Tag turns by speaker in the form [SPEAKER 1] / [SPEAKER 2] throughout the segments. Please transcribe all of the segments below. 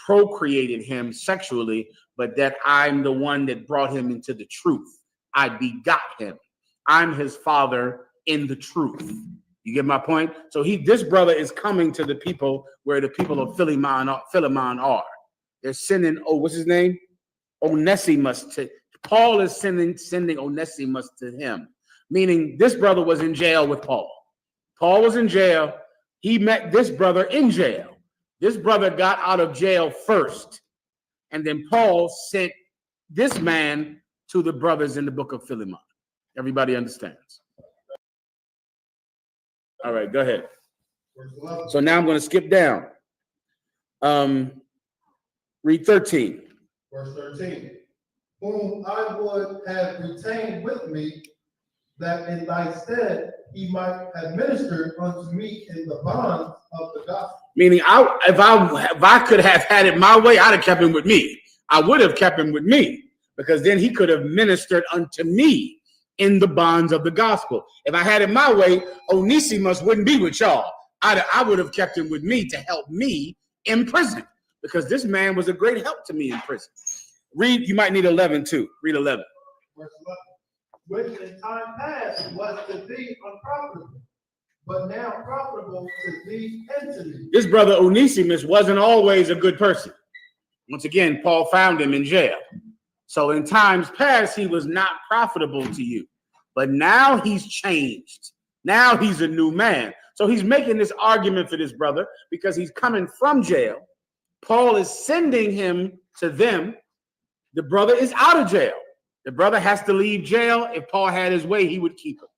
[SPEAKER 1] procreated him sexually, but that I'm the one that brought him into the truth. I begot him. I'm his father in the truth. You get my point? So this brother is coming to the people where the people of Philemon are. They're sending, what's his name? Onesimus. Paul is sending Onesimus to him, meaning this brother was in jail with Paul. Paul was in jail. He met this brother in jail. This brother got out of jail first, and then Paul sent this man to the brothers in the book of Philemon. Everybody understands? All right, go ahead. So now I'm going to skip down. Read 13.
[SPEAKER 2] Verse 13. Whom I would have retained with me, that in thy stead he might have ministered unto me in the bonds of the gospel.
[SPEAKER 1] Meaning, if I could have had it my way, I'd have kept him with me. I would have kept him with me, because then he could have ministered unto me in the bonds of the gospel. If I had it my way, Onesimus wouldn't be with y'all. I would have kept him with me to help me in prison, because this man was a great help to me in prison. Read, you might need 11 too. Read 11.
[SPEAKER 2] Verse 11. Which in time past was to thee unprofitable, but now profitable to thee and to me.
[SPEAKER 1] This brother Onesimus wasn't always a good person. Once again, Paul found him in jail. So in times past, he was not profitable to you. But now he's changed. Now he's a new man. So he's making this argument for this brother because he's coming from jail. Paul is sending him to them. The brother is out of jail. The brother has to leave jail. If Paul had his way, he would keep him.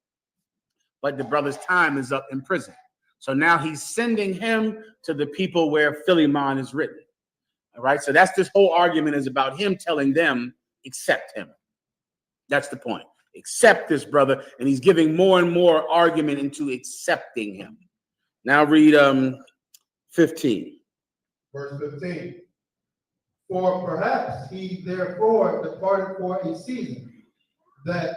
[SPEAKER 1] But the brother's time is up in prison. So now he's sending him to the people where Philemon is written. All right. So that's this whole argument is about him telling them, accept him. That's the point. Accept this brother. And he's giving more and more argument into accepting him. Now read 15.
[SPEAKER 2] Verse 15. For perhaps he therefore departed for a season, that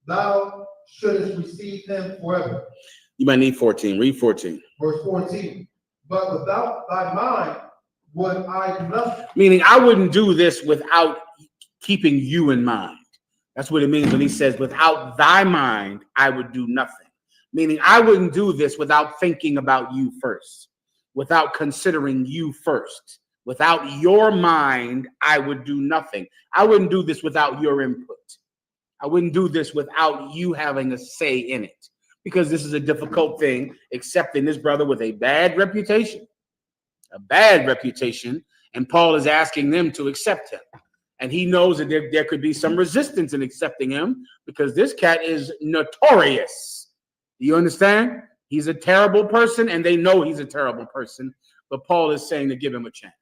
[SPEAKER 2] thou shouldest receive him forever.
[SPEAKER 1] You might need 14. Read 14.
[SPEAKER 2] Verse 14. But without thy mind would I do nothing.
[SPEAKER 1] Meaning I wouldn't do this without keeping you in mind. That's what it means when he says, without thy mind, I would do nothing. Meaning I wouldn't do this without thinking about you first, without considering you first. Without your mind, I would do nothing. I wouldn't do this without your input. I wouldn't do this without you having a say in it, because this is a difficult thing, accepting this brother with a bad reputation, and Paul is asking them to accept him. And he knows that there could be some resistance in accepting him because this cat is notorious. Do you understand? He's a terrible person, and they know he's a terrible person. But Paul is saying to give him a chance.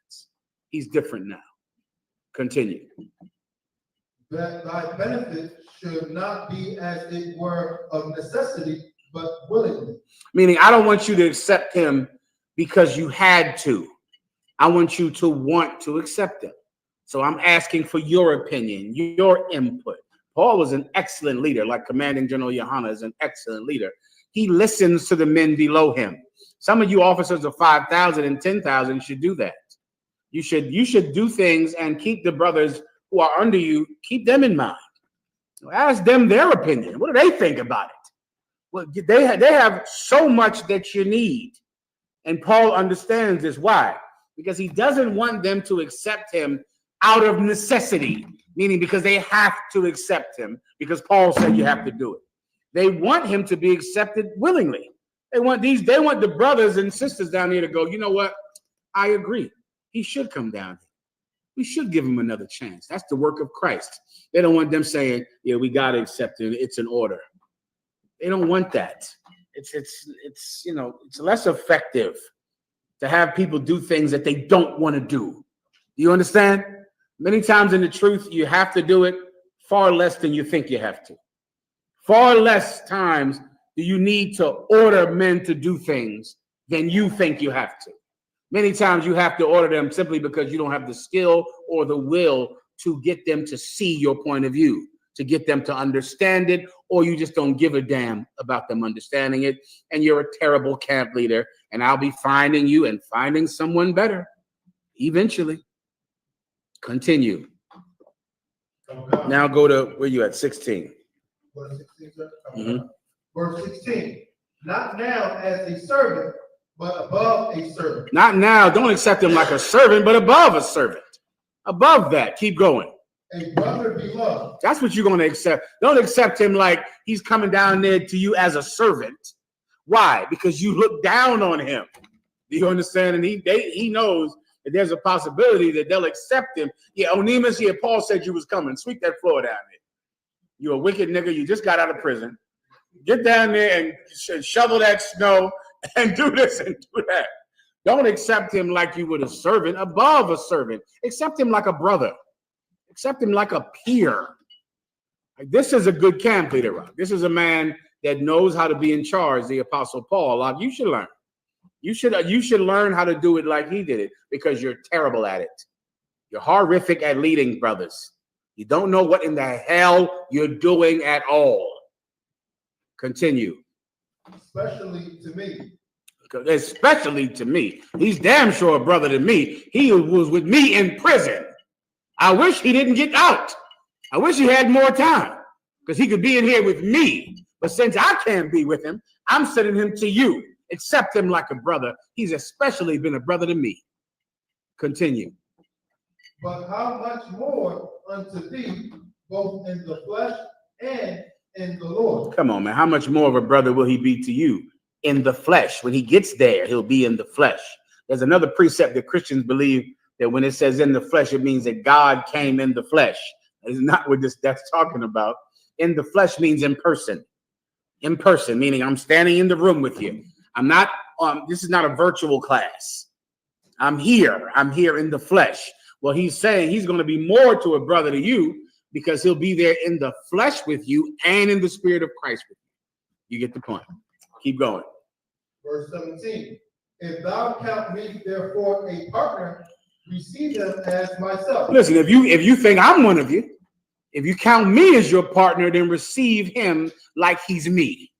[SPEAKER 1] He's different now. Continue.
[SPEAKER 2] That thy benefit should not be as it were of necessity, but willingly. Meaning,
[SPEAKER 1] I don't want you to accept him because you had to. I want you to want to accept him. So I'm asking for your opinion, your input. Paul was an excellent leader, like Commanding General Johanna is an excellent leader. He listens to the men below him. Some of you officers of 5,000 and 10,000 should do that. You should do things and keep the brothers who are under you, keep them in mind. Ask them their opinion. What do they think about it? Well, they have so much that you need. And Paul understands this. Why? Because he doesn't want them to accept him out of necessity, meaning because they have to accept him, because Paul said you have to do it. They want him to be accepted willingly. They want the brothers and sisters down here to go, you know what? I agree. He should come down here. We should give him another chance. That's the work of Christ. They don't want them saying, yeah, we got to accept it. It's an order. They don't want that. It's less effective to have people do things that they don't want to do. Do you understand? Many times in the truth, you have to do it far less than you think you have to. Far less times do you need to order men to do things than you think you have to. Many times you have to order them simply because you don't have the skill or the will to get them to see your point of view, to get them to understand it, or you just don't give a damn about them understanding it, and you're a terrible camp leader, and I'll be finding you and finding someone better eventually. Continue.
[SPEAKER 2] Okay.
[SPEAKER 1] Now go to where you at, 16.
[SPEAKER 2] Verse 16, sir?
[SPEAKER 1] Mhm.
[SPEAKER 2] Verse 16. Not now as a servant, but above a servant.
[SPEAKER 1] Not now. Don't accept him like a servant, but above a servant. Above that. Keep going.
[SPEAKER 2] A brother beloved.
[SPEAKER 1] That's what you're going to accept. Don't accept him like he's coming down there to you as a servant. Why? Because you look down on him. Do you understand? And he knows that there's a possibility that they'll accept him. Yeah, Onesimus, yeah, Paul said you was coming. Sweep that floor down there. You're a wicked nigga. You just got out of prison. Get down there and shovel that snow and do this and do that. Don't accept him like you would a servant, above a servant. Accept him like a brother. Accept him like a peer. Like, this is a good camp leader, Rob. This is a man that knows how to be in charge, the Apostle Paul. Like, you should learn. You should learn how to do it like he did it, because you're terrible at it. You're horrific at leading, brothers. You don't know what in the hell you're doing at all. Continue.
[SPEAKER 2] Especially to me.
[SPEAKER 1] Especially to me. He's damn sure a brother to me. He was with me in prison. I wish he didn't get out. I wish he had more time, because he could be in here with me. But since I can't be with him, I'm sending him to you. Accept him like a brother. He's especially been a brother to me. Continue.
[SPEAKER 2] But how much more unto thee, both in the flesh and in the Lord?
[SPEAKER 1] Come on, man. How much more of a brother will he be to you in the flesh? When he gets there, he'll be in the flesh. There's another precept that Christians believe that when it says in the flesh, it means that God came in the flesh. It's not what that's talking about. In the flesh means in person. In person, meaning I'm standing in the room with you. I'm not, this is not a virtual class. I'm here in the flesh. Well, he's saying he's going to be more to a brother to you, because he'll be there in the flesh with you and in the spirit of Christ with you. You get the point. Keep going.
[SPEAKER 2] Verse 17. If thou count me therefore a partner, receive him as myself.
[SPEAKER 1] Listen, if you think I'm one of you, if you count me as your partner, then receive him like he's me.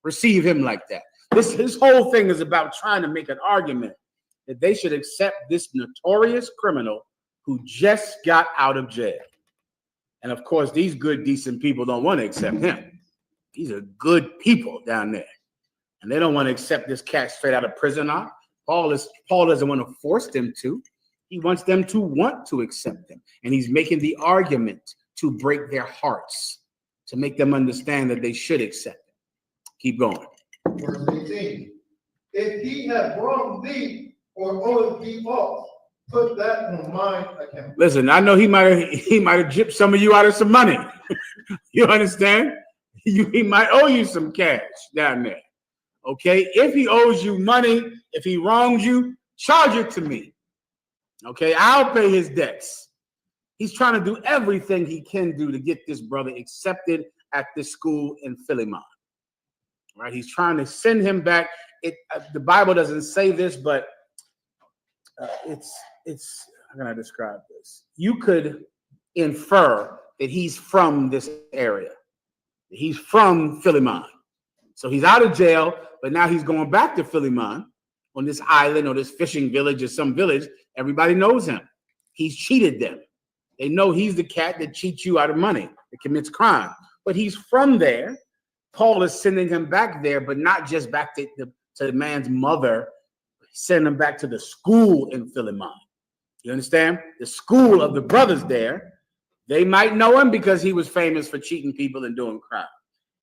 [SPEAKER 1] Receive him like that. This whole thing is about trying to make an argument that they should accept this notorious criminal who just got out of jail. And of course, these good, decent people don't want to accept him. These are good people down there. And they don't want to accept this cat straight out of prison. Paul doesn't want to force them to. He wants them to want to accept him. And he's making the argument to break their hearts, to make them understand that they should accept him. Keep going.
[SPEAKER 2] Verse 18. If he have wronged thee or owed thee fault, put that on mine account.
[SPEAKER 1] Listen, I know he might have gypped some of you out of some money. You understand? He might owe you some cash down there. Okay? If he owes you money, if he wrongs you, charge it to me. Okay? I'll pay his debts. He's trying to do everything he can do to get this brother accepted at this school in Philemon. Right? He's trying to send him back. The Bible doesn't say this, but it's how can I describe this? You could infer that he's from this area. He's from Philemon. So he's out of jail, but now he's going back to Philemon on this island or this fishing village or some village. Everybody knows him. He's cheated them. They know he's the cat that cheats you out of money, that commits crime. But he's from there. Paul is sending him back there, but not just back to the man's mother, send him back to the school in Philemon. You understand? The school of the brothers there. They might know him because he was famous for cheating people and doing crime.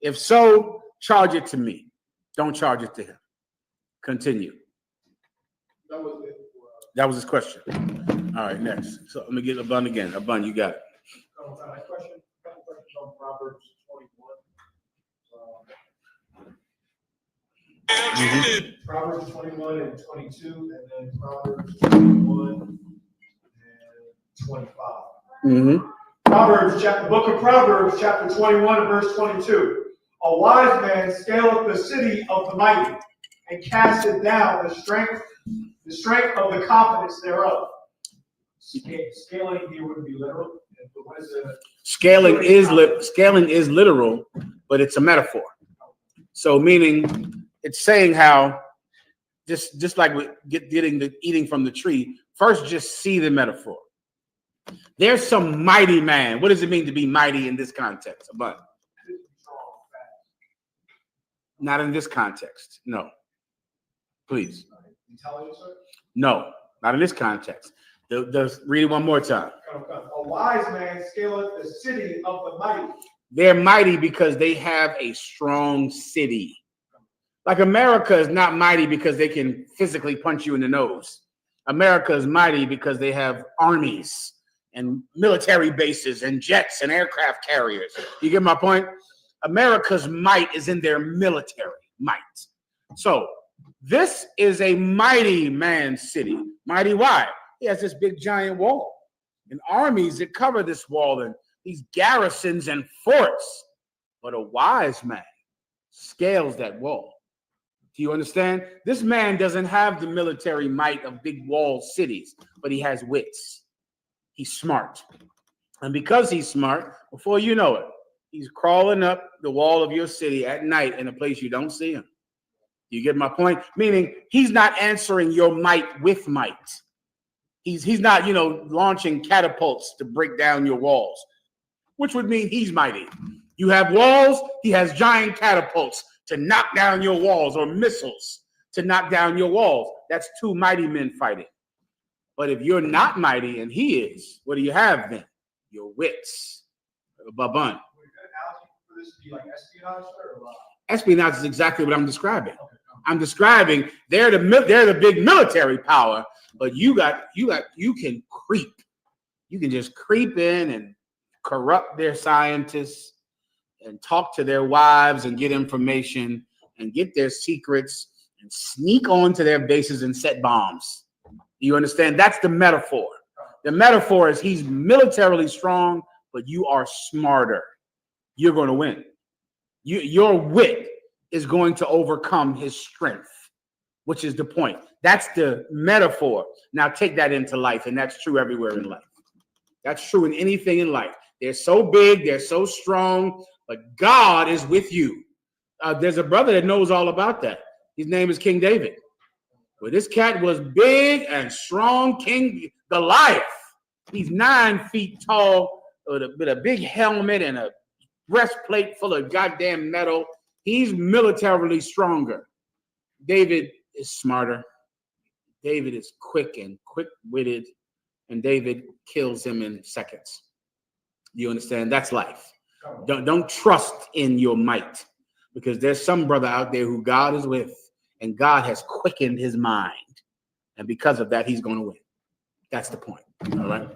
[SPEAKER 1] If so, charge it to me. Don't charge it to him. Continue.
[SPEAKER 2] That was it.
[SPEAKER 1] That was his question. All right, next. So let me get Abun again. Abun, you got it.
[SPEAKER 3] A couple questions on Proverbs 21. Proverbs 21 and 22, and then Proverbs 21 and 25. Book of Proverbs, chapter 21, verse 22. A wise man scaleth the city of the mighty, and casteth down the strength of the confidence thereof. Scaling here wouldn't be literal. What is it?
[SPEAKER 1] Scaling is literal, but it's a metaphor. So meaning it's saying how just like with eating from the tree, first just see the metaphor. There's some mighty man. What does it mean to be mighty in this context? But not in this context. No. Please.
[SPEAKER 3] Intelligence, sir?
[SPEAKER 1] No, not in this context. Read it one more time.
[SPEAKER 3] A wise man scaleth the city of the mighty.
[SPEAKER 1] They're mighty because they have a strong city. Like America is not mighty because they can physically punch you in the nose. America is mighty because they have armies and military bases and jets and aircraft carriers. You get my point? America's might is in their military might. So this is a mighty man's city. Mighty why? He has this big giant wall and armies that cover this wall and these garrisons and forts. But a wise man scales that wall. Do you understand? This man doesn't have the military might of big walled cities, but he has wits. He's smart. And because he's smart, before you know it, he's crawling up the wall of your city at night in a place you don't see him. You get my point? Meaning he's not answering your might with might. He's not, launching catapults to break down your walls, which would mean he's mighty. You have walls, he has giant catapults to knock down your walls or missiles to knock down your walls. That's two mighty men fighting. But if you're not mighty and he is, what do you have then? Your wits. Babun.
[SPEAKER 3] Would a good analogy for this be like espionage, or what?
[SPEAKER 1] Espionage is exactly what I'm describing. I'm describing they're the big military power, but you can creep. You can just creep in and corrupt their scientists and talk to their wives and get information and get their secrets and sneak onto their bases and set bombs. You understand? That's the metaphor. The metaphor is he's militarily strong, but you are smarter. You're going to win. Your wit is going to overcome his strength, which is the point. That's the metaphor. Now take that into life, and that's true everywhere in life. That's true in anything in life. They're so big, they're so strong, but God is with you. There's a brother that knows all about that. His name is King David. Well, this cat was big and strong, King Goliath. He's 9 feet tall with a big helmet and a breastplate full of goddamn metal. He's militarily stronger. David is smarter. David is quick and quick-witted, and David kills him in seconds. You understand? That's life. Don't trust in your might, because there's some brother out there who God is with, and God has quickened his mind. And because of that, he's going to win. That's the point. All right?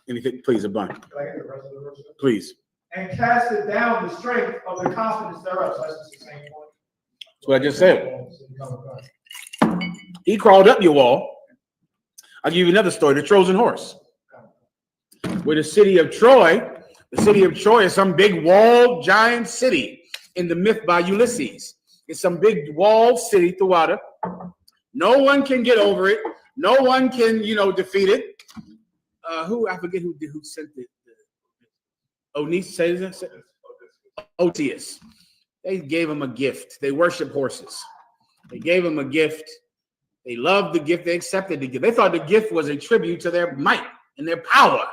[SPEAKER 1] Anything, please, Abun.
[SPEAKER 3] Can I get the rest of the verse?
[SPEAKER 1] Please.
[SPEAKER 3] And casted down the strength of the confidence thereof. So that's just the same point.
[SPEAKER 1] That's what I just said. He crawled up your wall. I'll give you another story, the Trojan horse. Where the city of Troy is some big walled giant city in the myth by Ulysses. It's some big walled city through water. No one can get over it. No one can, defeat it. I forget who sent it. Otius. They gave him a gift. They worship horses. They gave him a gift. They loved the gift. They accepted the gift. They thought the gift was a tribute to their might and their power.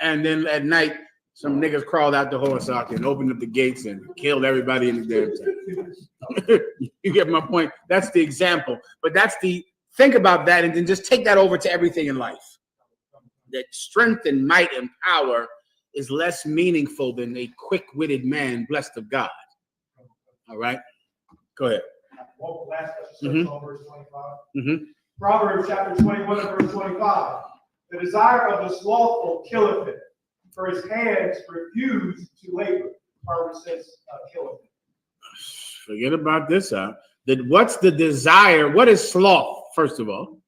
[SPEAKER 1] And then at night, some niggas crawled out the horse ark and opened up the gates and killed everybody in the damn town. You get my point? That's the example. But think about that and then just take that over to everything in life. That strength and might and power is less meaningful than a quick-witted man blessed of God. All right? Go ahead.
[SPEAKER 3] Well, last verse 25. Proverbs chapter 21 and verse 25. The desire of the slothful killeth him, for his hands refuse to labor. Proverbs says, killeth him.
[SPEAKER 1] Forget about this. What's the desire? What is sloth, first of all?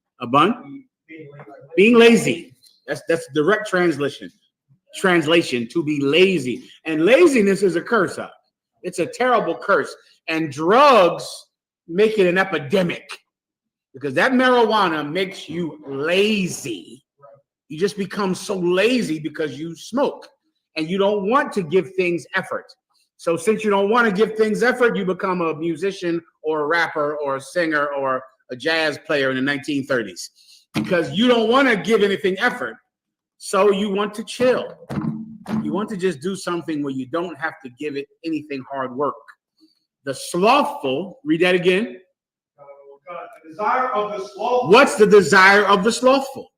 [SPEAKER 1] Being lazy. That's direct translation. To be lazy. And laziness is a curse. It's a terrible curse. And drugs make it an epidemic, because that marijuana makes you lazy. You just become so lazy because you smoke and you don't want to give things effort. So since you don't want to give things effort, you become a musician or a rapper or a singer or a jazz player in the 1930s, because you don't want to give anything effort. So you want to chill. You want to just do something where you don't have to give it anything hard work. The slothful, read that again.
[SPEAKER 3] The desire of the slothful.
[SPEAKER 1] What's the desire of the slothful?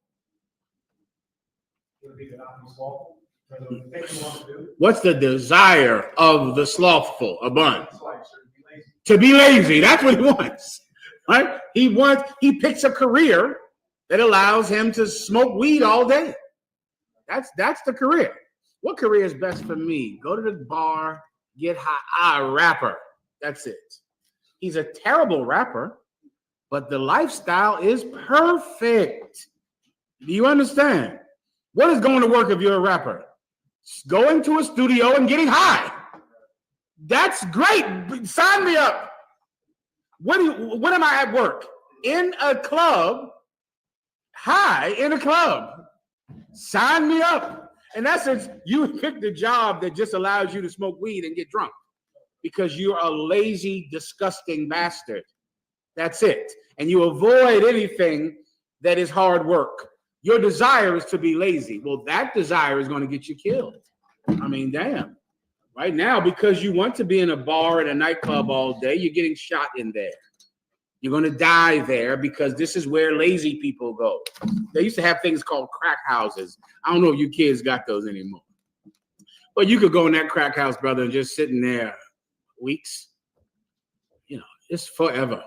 [SPEAKER 1] What's the desire of the slothful? A bun. To be lazy. That's what he wants. Right? He picks a career that allows him to smoke weed all day. That's the career. What career is best for me? Go to the bar, get high. Rapper. That's it. He's a terrible rapper, but the lifestyle is perfect. Do you understand? What is going to work if you're a rapper? Going to a studio and getting high. That's great. Sign me up. When am I at work? In a club, high in a club. Sign me up. In essence, you picked a job that just allows you to smoke weed and get drunk because you're a lazy, disgusting bastard. That's it. And you avoid anything that is hard work. Your desire is to be lazy. Well, that desire is going to get you killed. I mean, damn. Right now, because you want to be in a bar and a nightclub all day, you're getting shot in there. You're going to die there because this is where lazy people go. They used to have things called crack houses. I don't know if you kids got those anymore. But you could go in that crack house, brother, and just sit in there weeks. You know, it's forever.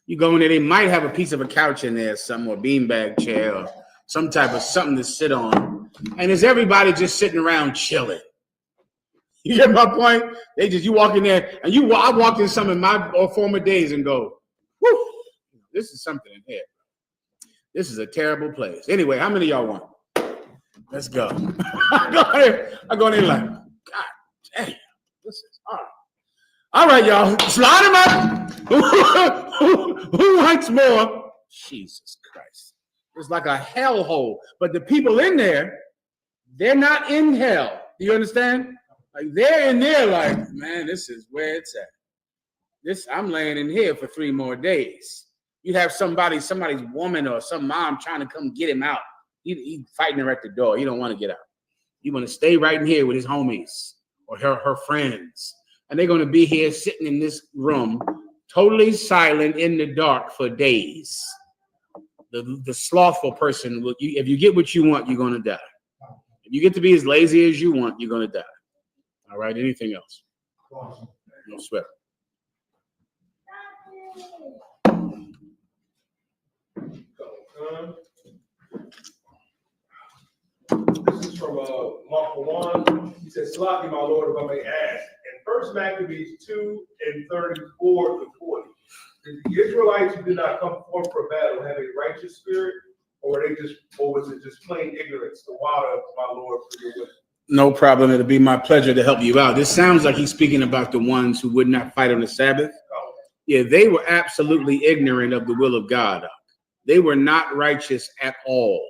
[SPEAKER 1] You go in there, they might have a piece of a couch in there, some or beanbag chair or some type of something to sit on. And there's everybody just sitting around chilling. You get my point? You walk in there, and I walked in some of my former days and go, whoo, this is something in here. This is a terrible place. Anyway, how many of y'all want? Let's go. I go in there like, God damn, this is hard. All right, y'all, slide them up. Who wants more? Jesus Christ. It's like a hellhole. But the people in there, they're not in hell. Do you understand? Like they're in there like, man, this is where it's at. I'm laying in here for 3 more days. You'd have somebody's woman or some mom trying to come get him out. He fighting her at the door. You don't want to get out. You want to stay right in here with his homies or her friends. And they're going to be here sitting in this room, totally silent in the dark for days. The slothful person, if you get what you want, you're going to die. If you get to be as lazy as you want, you're going to die. All right, anything else? No sweat.
[SPEAKER 4] This is from Mark 1. He says, "Slap me, my Lord, if I may ask." In 1 Maccabees 2:34-40, did the Israelites who did not come forth for battle have a righteous spirit, or was it just plain ignorance? The water, my Lord, for your will.
[SPEAKER 1] No problem. It'll be my pleasure to help you out. This sounds like he's speaking about the ones who would not fight on the Sabbath. Yeah, they were absolutely ignorant of the will of God. They were not righteous at all.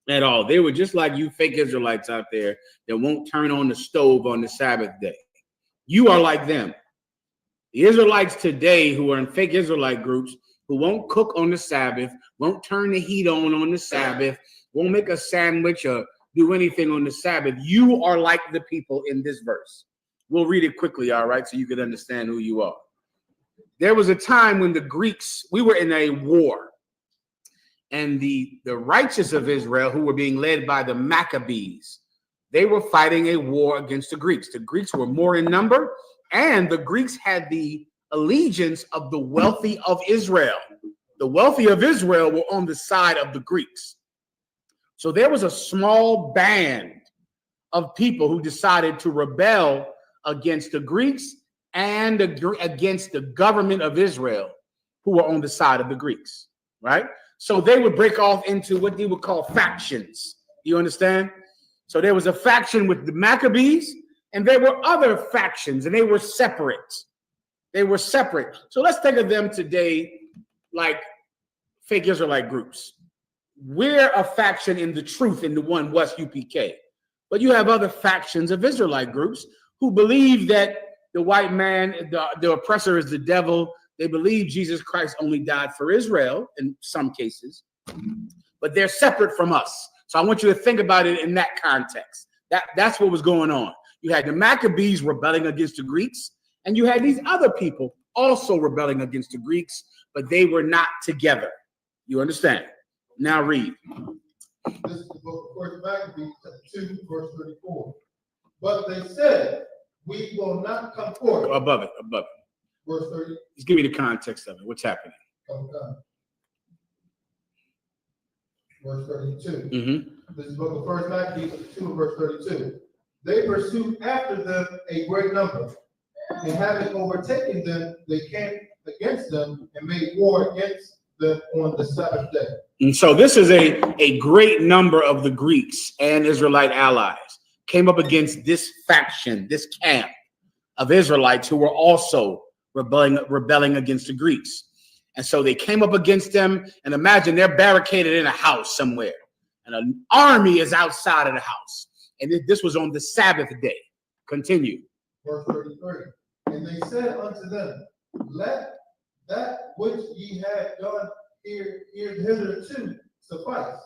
[SPEAKER 1] At all. They were just like you fake Israelites out there that won't turn on the stove on the Sabbath day. You are like them. The Israelites today who are in fake Israelite groups who won't cook on the Sabbath, won't turn the heat on the Sabbath, won't make a sandwich or do anything on the Sabbath. You are like the people in this verse. We'll read it quickly, all right, so you can understand who you are. There was a time when the Greeks, we were in a war, and the righteous of Israel, who were being led by the Maccabees, they were fighting a war against the Greeks. The Greeks were more in number, and the Greeks had the allegiance of the wealthy of Israel. The wealthy of Israel were on the side of the Greeks. So there was a small band of people who decided to rebel against the Greeks and against the government of Israel, who were on the side of the Greeks, right? So they would break off into what they would call factions. You understand? So there was a faction with the Maccabees, and there were other factions, and they were separate. They were separate. So let's think of them today like fake Israelite groups. We're a faction in the truth in the one West UPK. But you have other factions of Israelite groups who believe that the white man, the oppressor is the devil. They believe Jesus Christ only died for Israel in some cases, but they're separate from us. So I want you to think about it in that context. That's what was going on. You had the Maccabees rebelling against the Greeks, and you had these other people also rebelling against the Greeks, but they were not together. You understand? Now read.
[SPEAKER 2] This is the book of First Maccabees, chapter 2, verse 34. But they said, we will not come forth.
[SPEAKER 1] Above it.
[SPEAKER 2] Verse 30.
[SPEAKER 1] Just give me the context of it. What's happening?
[SPEAKER 2] Verse 32.
[SPEAKER 1] Mm-hmm.
[SPEAKER 2] This is the book of First Maccabees, chapter 2, verse 32. They pursued after them a great number, and having overtaken them, they came against them and made war against them on the Sabbath day.
[SPEAKER 1] And so this is a great number of the Greeks and Israelite allies came up against this faction, this camp of Israelites who were also rebelling against the Greeks. And so they came up against them, and imagine they're barricaded in a house somewhere, and an army is outside of the house. And this was on the Sabbath day. Continue.
[SPEAKER 2] Verse 33. And they said unto them, let that which ye had done hitherto suffice.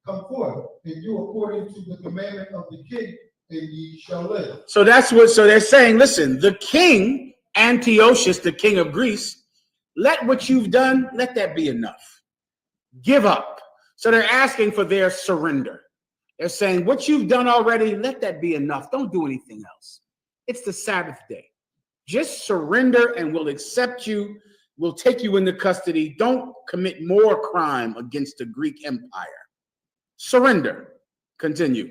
[SPEAKER 2] Come forth and do according to the commandment of the king, and ye shall live.
[SPEAKER 1] So they're saying, listen, the king, Antiochus, the king of Greece, let what you've done, let that be enough. Give up. So they're asking for their surrender. They're saying, what you've done already, let that be enough. Don't do anything else. It's the Sabbath day. Just surrender and we'll accept you. We'll take you into custody. Don't commit more crime against the Greek Empire. Surrender. Continue.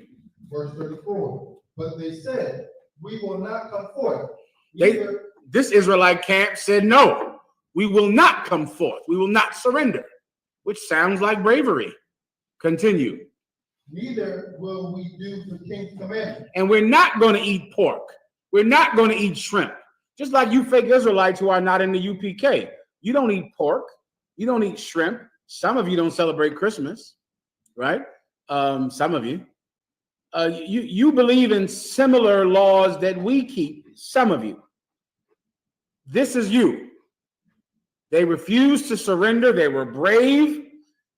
[SPEAKER 2] Verse 34. But they said, we will not come forth.
[SPEAKER 1] This Israelite camp said, no, we will not come forth. We will not surrender, which sounds like bravery. Continue.
[SPEAKER 2] Neither will we do the king's commandment.
[SPEAKER 1] And we're not going to eat pork. We're not going to eat shrimp. Just like you fake Israelites who are not in the UPK. You don't eat pork. You don't eat shrimp. Some of you don't celebrate Christmas, right? Some of you. You believe in similar laws that we keep, some of you. This is you. They refused to surrender. They were brave.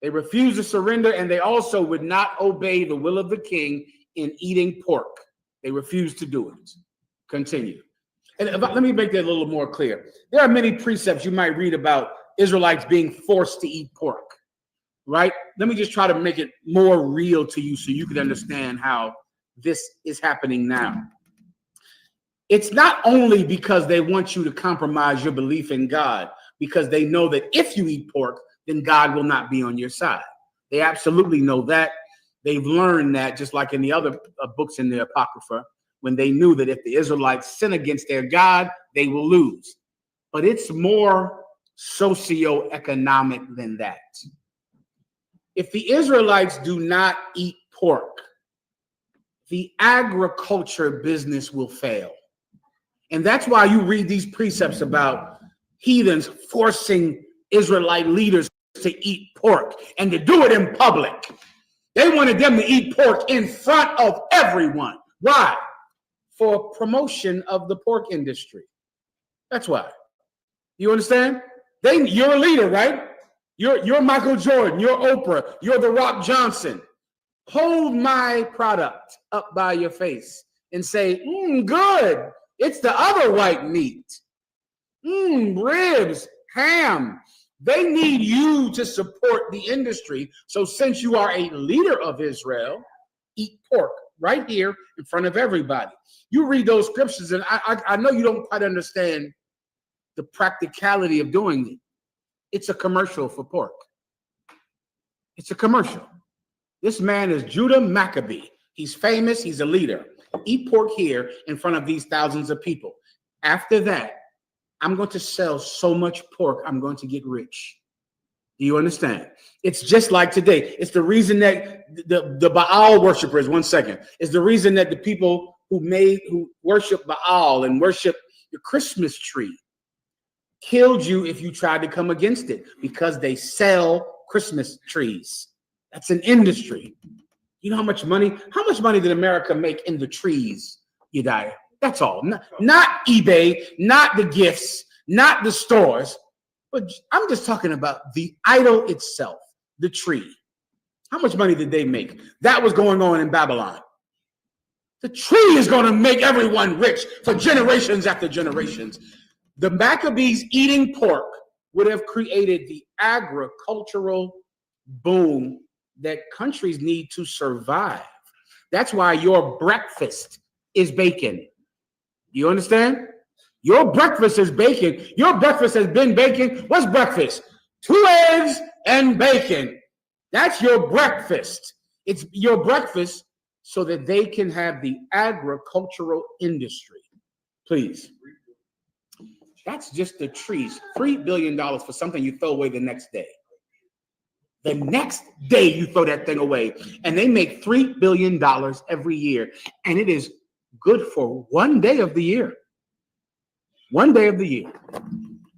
[SPEAKER 1] They refused to surrender, and they also would not obey the will of the king in eating pork. They refused to do it. Continue. And let me make that a little more clear. There are many precepts you might read about Israelites being forced to eat pork, right? Let me just try to make it more real to you so you can understand how this is happening now. It's not only because they want you to compromise your belief in God, because they know that if you eat pork, then God will not be on your side. They absolutely know that. They've learned that, just like in the other books in the Apocrypha, when they knew that if the Israelites sin against their God, they will lose. But it's more socioeconomic than that. If the Israelites do not eat pork, the agriculture business will fail. And that's why you read these precepts about heathens forcing Israelite leaders to eat pork and to do it in public. They wanted them to eat pork in front of everyone. Why? For promotion of the pork industry. That's why. You understand? You're a leader, right? You're Michael Jordan, you're Oprah, you're The Rock Johnson. Hold my product up by your face and say, good. It's the other white meat. Ribs, ham. They need you to support the industry. So since you are a leader of Israel, eat pork right here in front of everybody. You read those scriptures, and I know you don't quite understand the practicality of doing it. It's a commercial for pork. It's a commercial. This man is Judah Maccabee. He's famous. He's a leader. Eat pork here in front of these thousands of people. After that, I'm going to sell so much pork, I'm going to get rich. Do you understand? It's just like today. It's the reason that the Baal worshipers, one second, is the reason that the people who worship Baal and worship the Christmas tree killed you if you tried to come against it, because they sell Christmas trees. That's an industry. You know how much money did America make in the trees, Yediah? That's all. Not eBay, not the gifts, not the stores, but I'm just talking about the idol itself, the tree. How much money did they make? That was going on in Babylon. The tree is going to make everyone rich for generations after generations. The Maccabees eating pork would have created the agricultural boom that countries need to survive. That's why your breakfast is bacon. You understand? Your breakfast is bacon. Your breakfast has been bacon. What's breakfast? 2 eggs and bacon. That's your breakfast. It's your breakfast so that they can have the agricultural industry. Please. That's just the trees. $3 billion for something you throw away the next day. The next day you throw that thing away. And they make $3 billion every year. And it is good for 1 day of the year. 1 day of the year.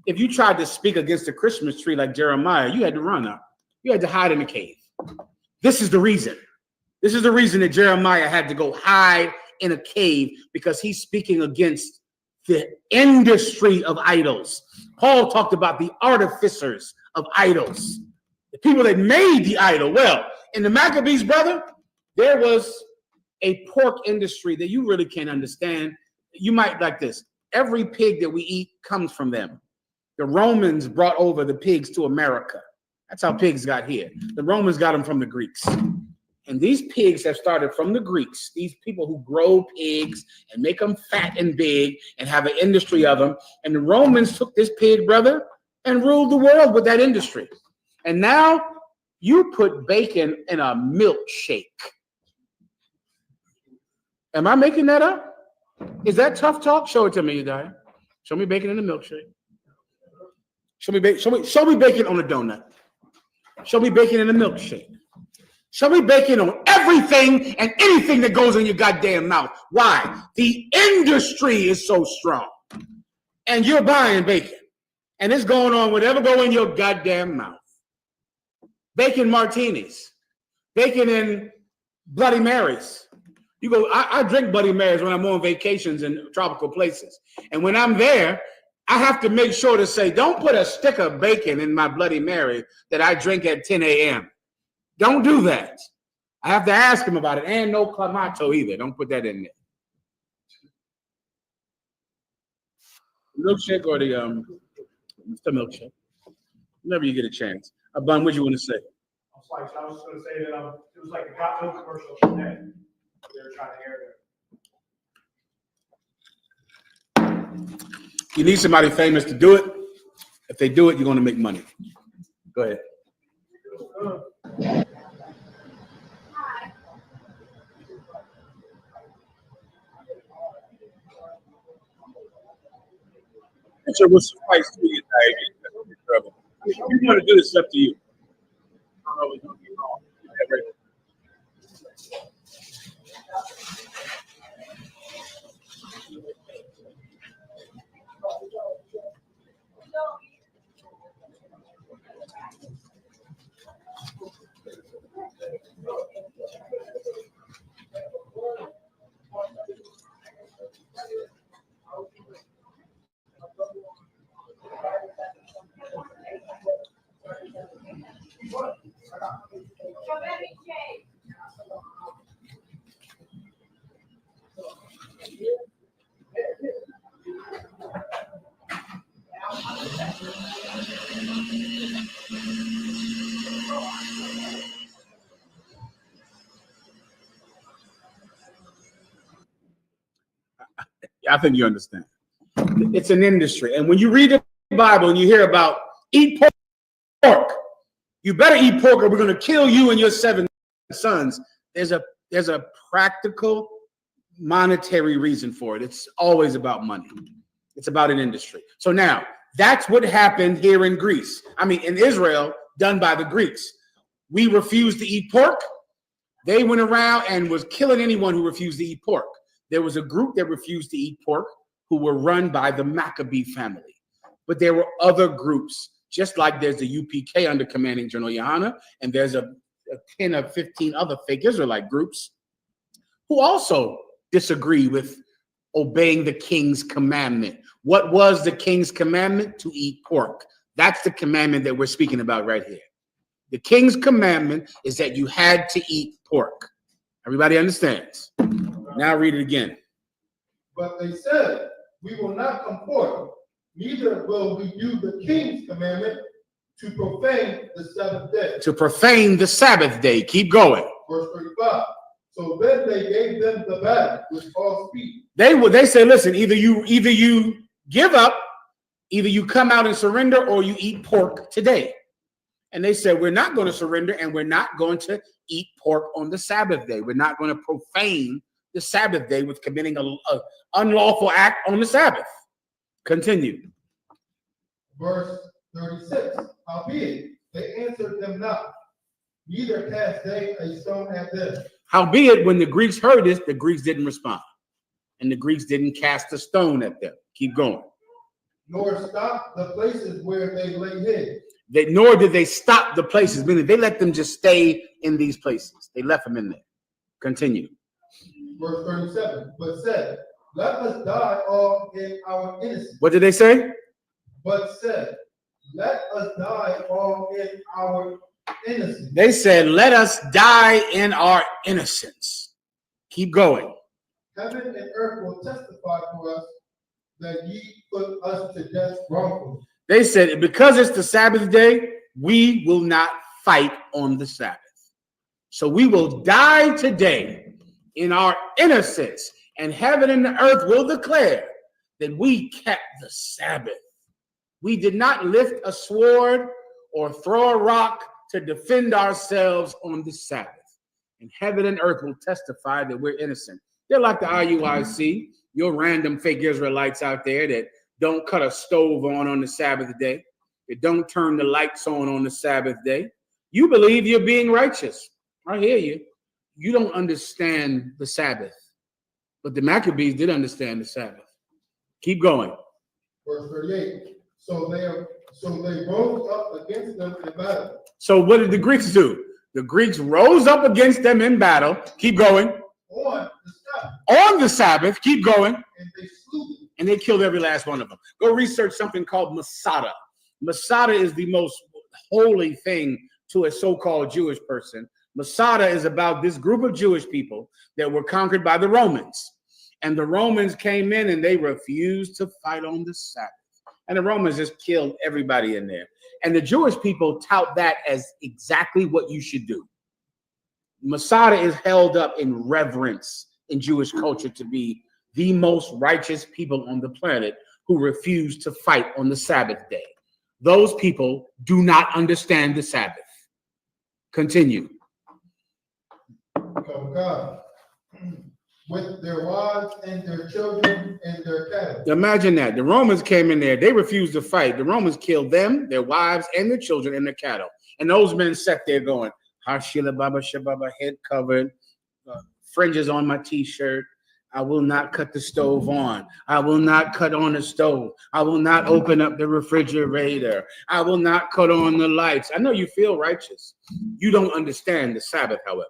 [SPEAKER 1] If you tried to speak against the Christmas tree like Jeremiah, you had to run up. You had to hide in a cave. This is the reason. This is the reason that Jeremiah had to go hide in a cave, because he's speaking against the industry of idols. Paul talked about the artificers of idols, the people that made the idol. Well, in the Maccabees, brother, there was a pork industry that you really can't understand. You might like this. Every pig that we eat comes from them. The Romans brought over the pigs to America. That's how pigs got here. The Romans got them from the Greeks. And these pigs have started from the Greeks, these people who grow pigs and make them fat and big and have an industry of them. And the Romans took this pig, brother, and ruled the world with that industry. And now you put bacon in a milkshake. Am I making that up? Is that tough talk? Show it to me, Udiah. Show me bacon in a milkshake. Show me bacon on a donut. Show me bacon in a milkshake. Show me bacon on everything and anything that goes in your goddamn mouth. Why? The industry is so strong. And you're buying bacon. And it's going on whatever go in your goddamn mouth. Bacon martinis. Bacon in Bloody Marys. You go, I drink Bloody Marys when I'm on vacations in tropical places. And when I'm there, I have to make sure to say, don't put a stick of bacon in my Bloody Mary that I drink at 10 a.m. Don't do that. I have to ask him about it. And no clamato either. Don't put that in there. Milkshake or the milkshake. Whenever you get a chance. Bun, what do you want to say?
[SPEAKER 3] I was going to say that it was like a got milk commercial today. They were trying to air it.
[SPEAKER 1] You need somebody famous to do it. If they do it, you're going to make money. Go ahead. Picture will suffice to you, Diane. If you want to do this, it's up to you. I don't know what's going to be wrong. I think you understand. It's an industry. And when you read the Bible and you hear about eat pork, you better eat pork or we're going to kill you and your 7 sons. There's a practical monetary reason for it. It's always about money. It's about an industry. So now that's what happened here in Greece. I mean, in Israel, done by the Greeks. We refused to eat pork. They went around and was killing anyone who refused to eat pork. There was a group that refused to eat pork who were run by the Maccabee family. But there were other groups, just like there's the UPK under commanding General Yohana, and there's a 10 or 15 other fake Israelite groups who also disagree with obeying the king's commandment. What was the king's commandment? To eat pork. That's the commandment that we're speaking about right here. The king's commandment is that you had to eat pork. Everybody understands? Now read it again.
[SPEAKER 2] But they said, we will not come forth, neither will we do the king's commandment to profane the Sabbath day.
[SPEAKER 1] To profane the Sabbath day. Keep going.
[SPEAKER 2] Verse 35. So then they gave them the bag with all speed.
[SPEAKER 1] They say, listen, either you give up, either you come out and surrender, or you eat pork today. And they said, we're not going to surrender, and we're not going to eat pork on the Sabbath day. We're not going to profane the Sabbath day with committing an unlawful act on the Sabbath. Continue.
[SPEAKER 2] Verse 36. Howbeit, they answered them not, neither cast they a stone at them.
[SPEAKER 1] Howbeit, when the Greeks heard this, the Greeks didn't respond. And the Greeks didn't cast a stone at them. Keep going.
[SPEAKER 2] Nor stop the places where they lay hid.
[SPEAKER 1] Nor did they stop the places, meaning they let them just stay in these places. They left them in there. Continue.
[SPEAKER 2] Verse 37. But said, let us die all in our innocence.
[SPEAKER 1] What did they say?
[SPEAKER 2] But said, let us die all in our innocence.
[SPEAKER 1] They said, let us die in our innocence. Keep going.
[SPEAKER 2] Heaven and earth will testify for us that ye put us to death wrongfully.
[SPEAKER 1] They said, because it's the Sabbath day, we will not fight on the Sabbath. So we will die today in our innocence, and heaven and the earth will declare that we kept the Sabbath. We did not lift a sword or throw a rock to defend ourselves on the Sabbath. And heaven and earth will testify that we're innocent. They're like the IUIC, your random fake Israelites out there that don't cut a stove on the Sabbath day. That don't turn the lights on the Sabbath day. You believe you're being righteous. I hear you. You don't understand the Sabbath. But the Maccabees did understand the Sabbath. Keep going.
[SPEAKER 2] Verse 38. So they rose up against them in battle.
[SPEAKER 1] So what did the Greeks do? The Greeks rose up against them in battle. Keep going. On the Sabbath. Keep going.
[SPEAKER 2] And they slew them.
[SPEAKER 1] And they killed every last one of them. Go research something called Masada. Masada is the most holy thing to a so-called Jewish person. Masada is about this group of Jewish people that were conquered by the Romans. And the Romans came in and they refused to fight on the Sabbath. And the Romans just killed everybody in there. And the Jewish people tout that as exactly what you should do. Masada is held up in reverence in Jewish culture to be the most righteous people on the planet who refuse to fight on the Sabbath day. Those people do not understand the Sabbath. Continue.
[SPEAKER 2] God. With their wives and their children and their cattle.
[SPEAKER 1] Imagine that. The Romans came in there. They refused to fight. The Romans killed them, their wives, and their children and their cattle. And those men sat there going, Hashila Baba Shababa, head covered, fringes on my t-shirt. I will not cut the stove on. I will not cut on the stove. I will not open up the refrigerator. I will not cut on the lights. I know you feel righteous. You don't understand the Sabbath, however.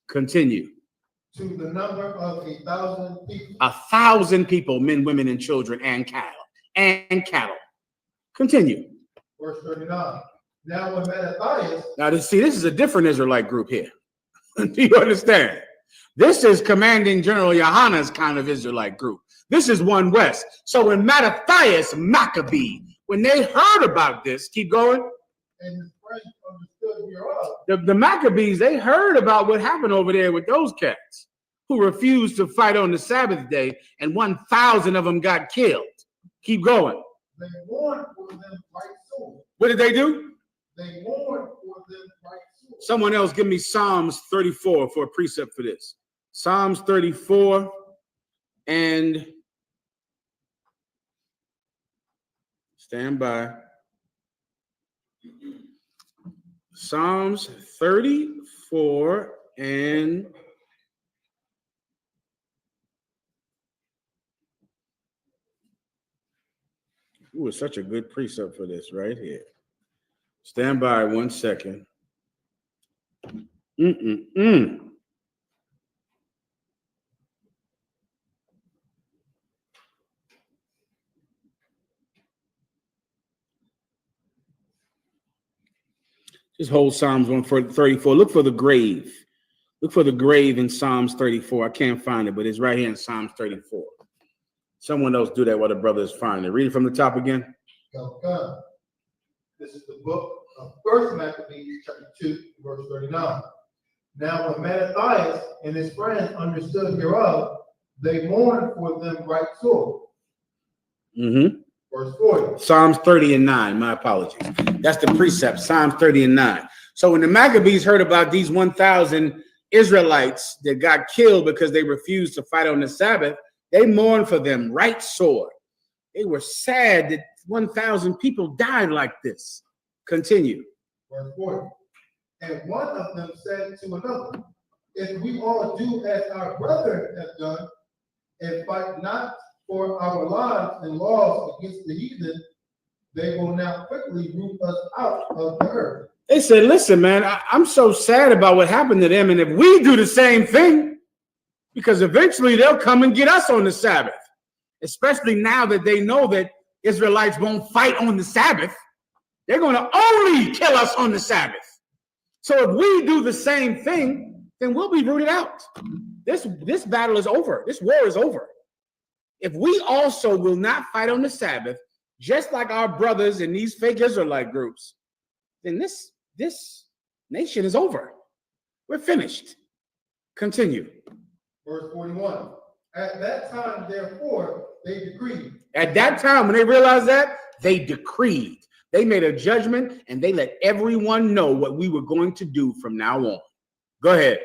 [SPEAKER 1] Continue.
[SPEAKER 2] To the number of 1,000 people.
[SPEAKER 1] 1,000 people, men, women, and children, and cattle. Continue.
[SPEAKER 2] Verse 39. Now when Mattathias.
[SPEAKER 1] Now, this is a different Israelite group here. Do you understand? This is Commanding General Yohana's kind of Israelite group. This is one west. So when Mattathias Maccabee, when they heard about this, keep going.
[SPEAKER 2] And his friends understood hereof.
[SPEAKER 1] The Maccabees, they heard about what happened over there with those cats who refused to fight on the Sabbath day, and 1,000 of them got killed. Keep going.
[SPEAKER 2] They mourned for them right sore.
[SPEAKER 1] What did they do?
[SPEAKER 2] They mourned for them right sore.
[SPEAKER 1] Someone else give me Psalms 34 for a precept for this. Psalms 34 and stand by. Psalms 34 and ooh, it's such a good precept for this right here. Stand by 1 second. Just hold Psalms 134. Look for the grave. Look for the grave in Psalms 34. I can't find it, but it's right here in Psalms 34. Someone else do that while the brother is finding it. Read it from the top again.
[SPEAKER 2] Okay. This is the book of 1 Maccabees, chapter 2, verse 39. Now when Mattathias and his friends understood hereof, they mourned for them right sore.
[SPEAKER 1] Mm-hmm.
[SPEAKER 2] Verse 40.
[SPEAKER 1] Psalms 30 and 9. My apologies. That's the precept. Psalms 30 and 9. So when the Maccabees heard about these 1,000 Israelites that got killed because they refused to fight on the Sabbath, they mourned for them right sore. They were sad that 1,000 people died like this. Continue.
[SPEAKER 2] Verse 40. And one of them said to another, if we all do as our brethren have done, and fight not for our lives and laws against the heathen, they will now quickly root us out of the earth.
[SPEAKER 1] They said, listen, man, I'm so sad about what happened to them. And if we do the same thing, because eventually they'll come and get us on the Sabbath, especially now that they know that Israelites won't fight on the Sabbath. They're going to only kill us on the Sabbath. So if we do the same thing, then we'll be rooted out. This battle is over. This war is over. If we also will not fight on the Sabbath, just like our brothers in these fake Israelite groups, then this nation is over. We're finished. Continue.
[SPEAKER 2] Verse 41. At that time, therefore, they decreed.
[SPEAKER 1] At that time, when they realized that, they decreed. They made a judgment and they let everyone know what we were going to do from now on. Go ahead.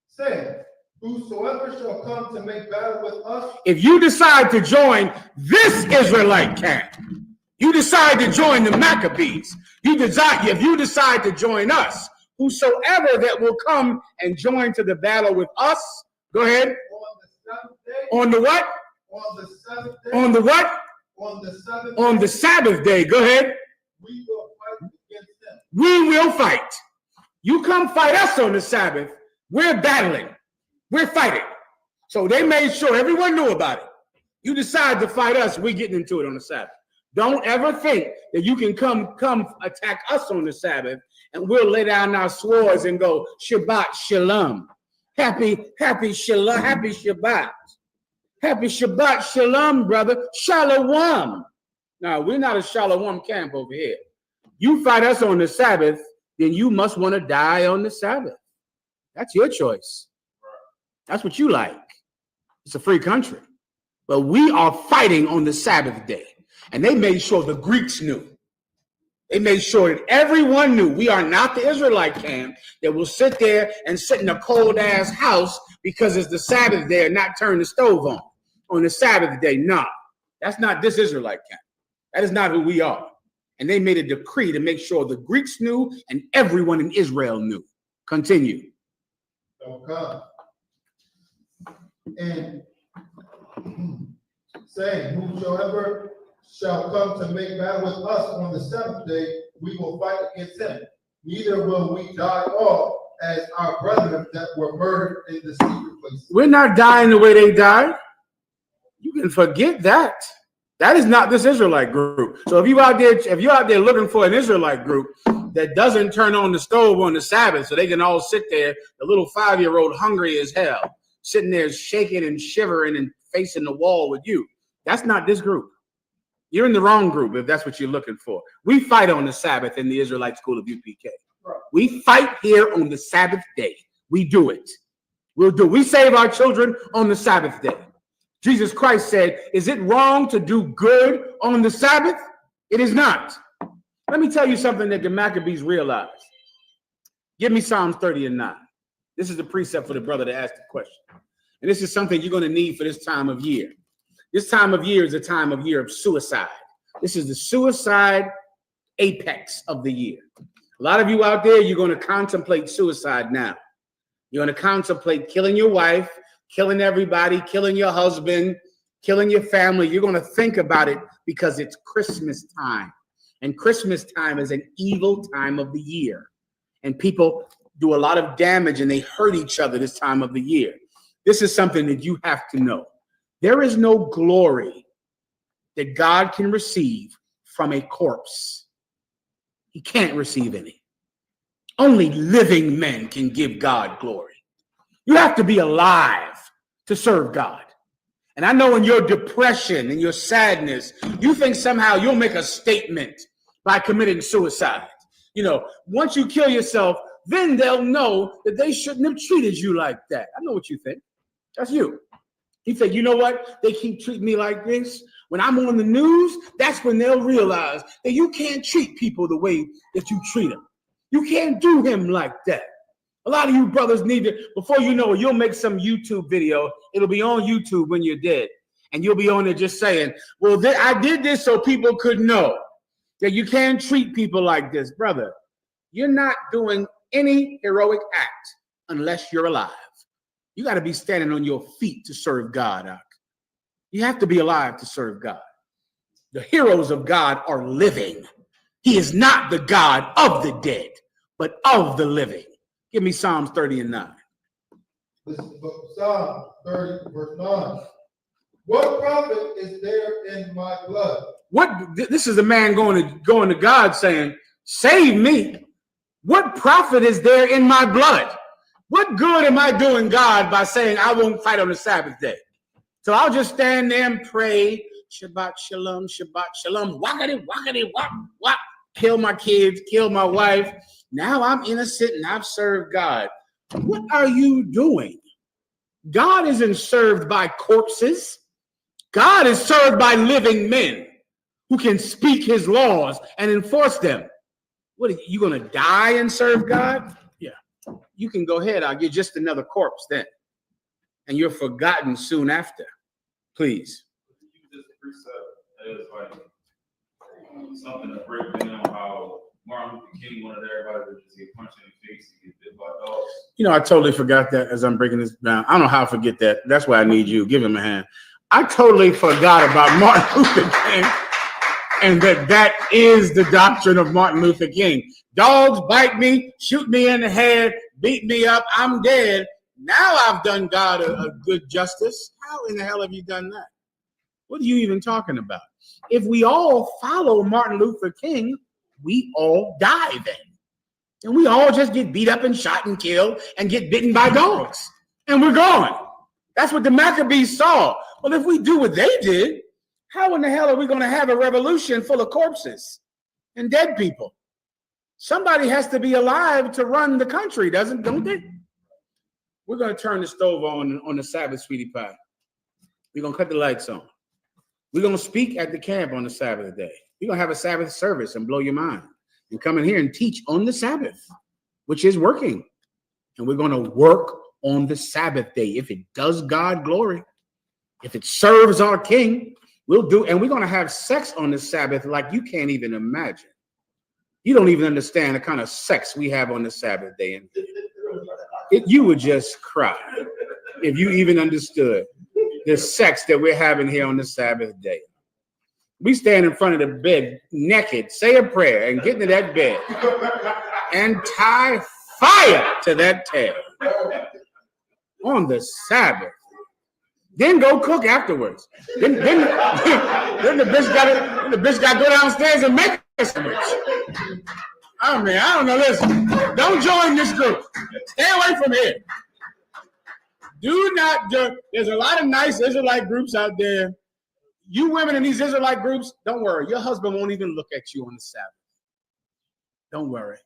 [SPEAKER 2] Saying, whosoever shall come to make battle with us.
[SPEAKER 1] If you decide to join this Israelite camp, you decide to join the Maccabees, if you decide to join us, whosoever that will come and join to the battle with us, go ahead. On the what?
[SPEAKER 2] On the seventh day.
[SPEAKER 1] On the what?
[SPEAKER 2] On the seventh.
[SPEAKER 1] On the Sabbath day. Go ahead.
[SPEAKER 2] We will fight against them.
[SPEAKER 1] We will fight. You come fight us on the Sabbath. We're battling. We're fighting. So they made sure everyone knew about it. You decide to fight us, we're getting into it on the Sabbath. Don't ever think that you can come attack us on the Sabbath and we'll lay down our swords and go Shabbat Shalom. Happy Shalom, happy Shabbat. Happy Shabbat Shalom, brother. Shalom. Now, we're not a Shalom camp over here. You fight us on the Sabbath, then you must want to die on the Sabbath. That's your choice. That's what you like. It's a free country. But we are fighting on the Sabbath day. And they made sure the Greeks knew. They made sure that everyone knew we are not the Israelite camp that will sit there and sit in a cold ass house because it's the Sabbath day and not turn the stove on the Sabbath day. No, that's not this Israelite camp. That is not who we are. And they made a decree to make sure the Greeks knew and everyone in Israel knew. Continue.
[SPEAKER 2] Okay. And saying, whosoever shall come to make battle with us on the seventh day, we will fight against him. Neither will we die off as our brethren that were murdered in the secret places.
[SPEAKER 1] We're not dying the way they died. You can forget that. That is not this Israelite group. So if you're out there looking for an Israelite group that doesn't turn on the stove on the Sabbath so they can all sit there, the little 5-year-old hungry as hell, sitting there shaking and shivering and facing the wall with you. That's not this group. You're in the wrong group if that's what you're looking for. We fight on the Sabbath in the Israelite School of UPK.
[SPEAKER 2] Right.
[SPEAKER 1] We fight here on the Sabbath day. We do it. We save our children on the Sabbath day. Jesus Christ said, is it wrong to do good on the Sabbath? It is not. Let me tell you something that the Maccabees realized. Give me Psalms 30 and 9. This is the precept for the brother that asked the question. And this is something you're going to need for this time of year. This time of year is a time of year of suicide. This is the suicide apex of the year. A lot of you out there, you're going to contemplate suicide now. You're going to contemplate killing your wife, killing everybody, killing your husband, killing your family. You're going to think about it because it's Christmas time. And Christmas time is an evil time of the year. And people do a lot of damage and they hurt each other this time of the year. This is something that you have to know. There is no glory that God can receive from a corpse. He can't receive any. Only living men can give God glory. You have to be alive to serve God. And I know in your depression and your sadness, you think somehow you'll make a statement by committing suicide. You know, once you kill yourself, then they'll know that they shouldn't have treated you like that. I know what you think. That's you. You think, you know what? They keep treating me like this. When I'm on the news, that's when they'll realize that you can't treat people the way that you treat them. You can't do him like that. A lot of you brothers need to, before you know it, you'll make some YouTube video. It'll be on YouTube when you're dead. And you'll be on there just saying, well, I did this so people could know that you can't treat people like this. Brother, you're not doing any heroic act unless you're alive. You got to be standing on your feet to serve God. You have to be alive to serve God. The heroes of God are living. He is not the God of the dead, but of the living. Give me Psalms 30 and 9.
[SPEAKER 2] This is Psalm 30, verse 9. What profit is there in my blood?
[SPEAKER 1] This is a man going to God saying, save me. What profit is there in my blood? What good am I doing, God, by saying I won't fight on the Sabbath day? So I'll just stand there and pray, Shabbat Shalom, Shabbat Shalom, wackety, wackety, whack, whack, kill my kids, kill my wife. Now I'm innocent and I've served God. What are you doing? God isn't served by corpses. God is served by living men who can speak his laws and enforce them. What, are you going to die and serve God? Yeah. You can go ahead. I'll get just another corpse then. And you're forgotten soon after. Please.
[SPEAKER 5] You just precept as like something to break down how Martin Luther King wanted everybody to just get punched in the face and get bit by dogs.
[SPEAKER 1] You know, I totally forgot that as I'm breaking this down. I don't know how I forget that. That's why I need you. Give him a hand. I totally forgot about Martin Luther King and that is the doctrine of Martin Luther King. Dogs bite me, shoot me in the head, beat me up, I'm dead. Now I've done God a good justice. How in the hell have you done that? What are you even talking about? If we all follow Martin Luther King, we all die then. And we all just get beat up and shot and killed and get bitten by dogs. And we're gone. That's what the Maccabees saw. Well, if we do what they did, how in the hell are we going to have a revolution full of corpses and dead people? Somebody has to be alive to run the country, don't they? We're going to turn the stove on the Sabbath, sweetie pie. We're going to cut the lights on. We're going to speak at the camp on the Sabbath day. We're going to have a Sabbath service and blow your mind and come in here and teach on the Sabbath, which is working. And we're going to work on the Sabbath day. If it does God glory, if it serves our King, we'll do. And we're going to have sex on the Sabbath like you can't even imagine. You don't even understand the kind of sex we have on the Sabbath day. You would just cry if you even understood the sex that we're having here on the Sabbath day. We stand in front of the bed naked, say a prayer, and get into that bed and tie fire to that tail on the Sabbath. Then go cook afterwards. Then the bitch got to go downstairs and make a sandwich. I mean, I don't know. Listen, don't join this group. Stay away from here. Do not join. There's a lot of nice Israelite groups out there. You women in these Israelite groups, don't worry. Your husband won't even look at you on the Sabbath. Don't worry.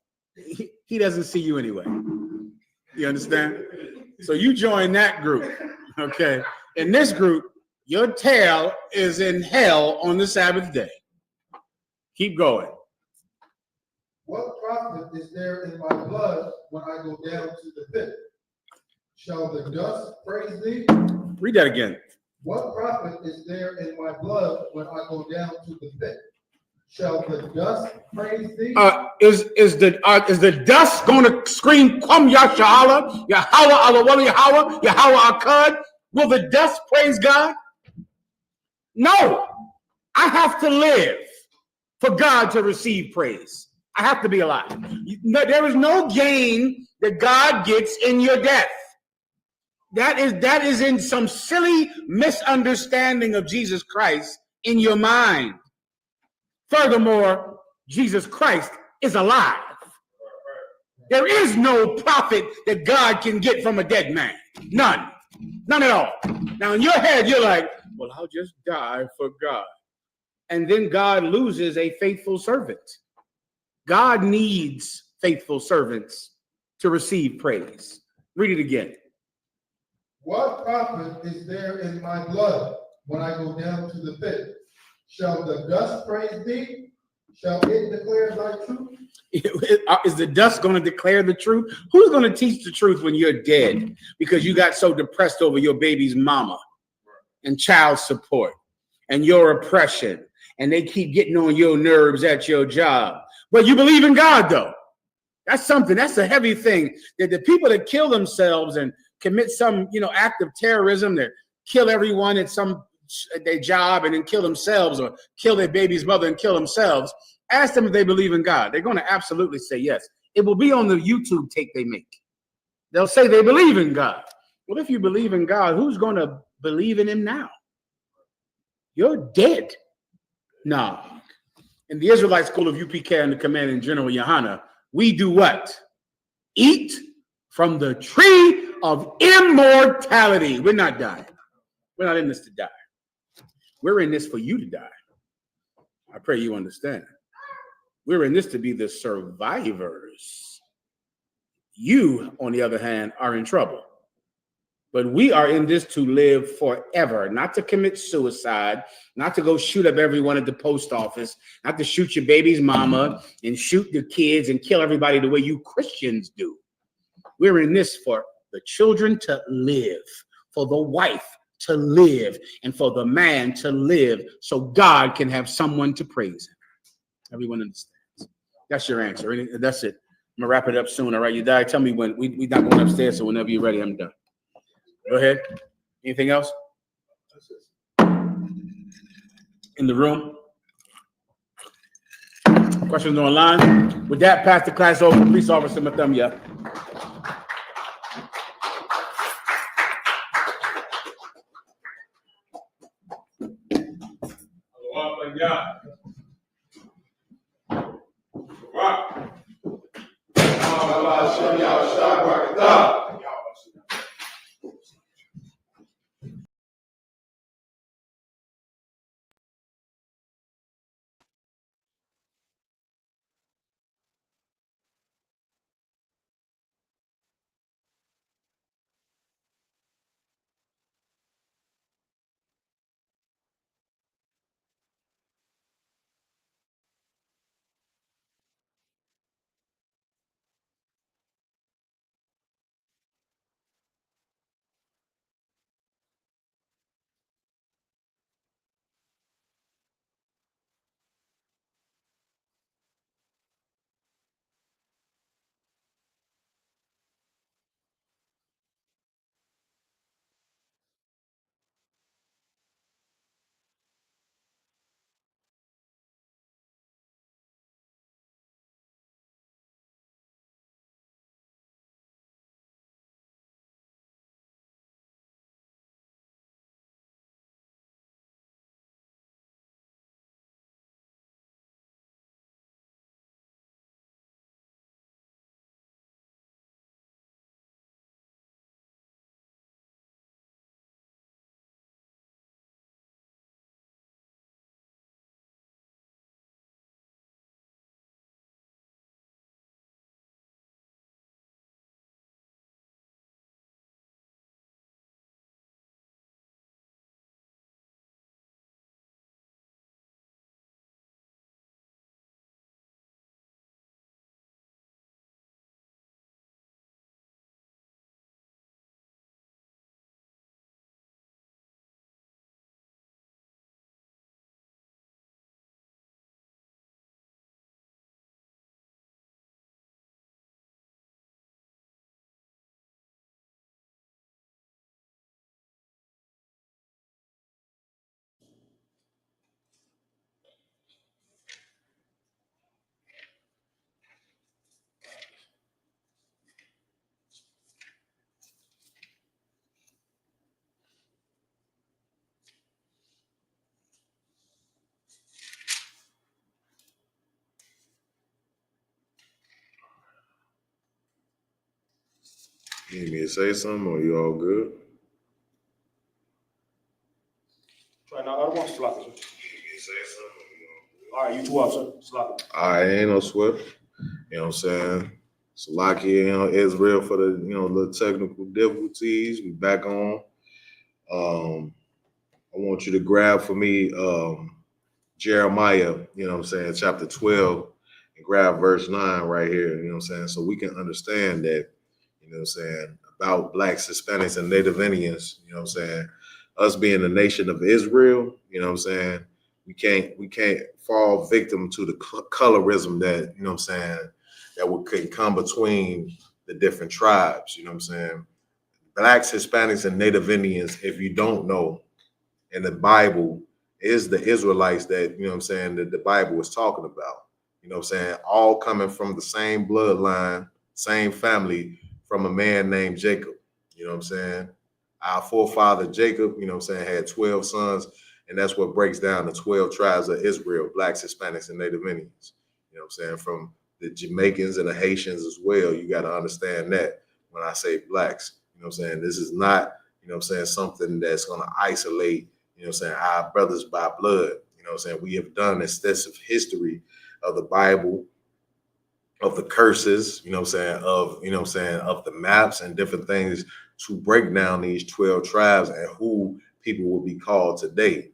[SPEAKER 1] He doesn't see you anyway. You understand? So you join that group, okay? In this group, your tail is in hell on the Sabbath day. Keep going.
[SPEAKER 2] What profit is there in my blood when I go down to the pit? Shall the dust praise thee?
[SPEAKER 1] Read that again.
[SPEAKER 2] What profit is there in my blood when I go down to the pit? Shall the dust praise thee?
[SPEAKER 1] Is the dust going to scream, Kwam Yashala, Yahweh Alawala Yahweh, Yahweh Akkad? Will the dust praise God? No. I have to live for God to receive praise. I have to be alive. There is no gain that God gets in your death. That is in some silly misunderstanding of Jesus Christ in your mind. Furthermore, Jesus Christ is alive. There is no profit that God can get from a dead man. None. None at all. Now, in your head, you're like, well, I'll just die for God. And then God loses a faithful servant. God needs faithful servants to receive praise. Read it again.
[SPEAKER 2] What profit is there in my blood when I go down to the pit? Shall the dust praise thee? Shall it declare thy truth?
[SPEAKER 1] Is the dust going to declare the truth? Who's going to teach the truth when you're dead because you got so depressed over your baby's mama and child support and your oppression, and they keep getting on your nerves at your job? But you believe in God, though. That's something. That's a heavy thing. That the people that kill themselves and commit some, act of terrorism, that kill everyone at their job and then kill themselves, or kill their baby's mother and kill themselves. Ask them if they believe in God. They're going to absolutely say yes. It will be on the YouTube tape they make. They'll say they believe in God. Well, if you believe in God, who's going to believe in him now? You're dead. No. In the Israelite school of UPK and the Commanding General Yohana, we do what? Eat from the tree of immortality. We're not dying. We're not in this to die. We're in this for you to die. I pray you understand. We're in this to be the survivors. You, on the other hand, are in trouble. But we are in this to live forever, not to commit suicide, not to go shoot up everyone at the post office, not to shoot your baby's mama and shoot the kids and kill everybody the way you Christians do. We're in this for the children to live, for the wife to live, and for the man to live so God can have someone to praise him. Everyone understands. That's your answer. That's it. I'm going to wrap it up soon. All right, you die. Tell me when. We're not going upstairs, so whenever you're ready, I'm done. Go ahead. Anything else? In the room? Questions online? With that, pass the class over. Police officer Mathumya.
[SPEAKER 6] You need me to say something, or you all good?
[SPEAKER 3] Try now. Other one, Salaki. All right, you two up, sir. Salaki.
[SPEAKER 6] I ain't no sweat. You know what I'm saying? Salakia, Israel for the, the technical difficulties. We back on. I want you to grab for me Jeremiah, chapter 12, and grab verse 9 right here, so we can understand that, about blacks, Hispanics, and Native Indians, us being the nation of Israel, we can't fall victim to the colorism that, that can come between the different tribes, Blacks, Hispanics, and Native Indians, if you don't know, in the Bible is the Israelites that, that the Bible is talking about, all coming from the same bloodline, same family from a man named Jacob, Our forefather Jacob, had 12 sons, and that's what breaks down the 12 tribes of Israel, blacks, Hispanics, and Native Indians, from the Jamaicans and the Haitians as well. You got to understand that when I say blacks, this is not, something that's going to isolate, our brothers by blood. We have done extensive history of the Bible, of the curses, of the maps and different things to break down these 12 tribes and who people will be called today.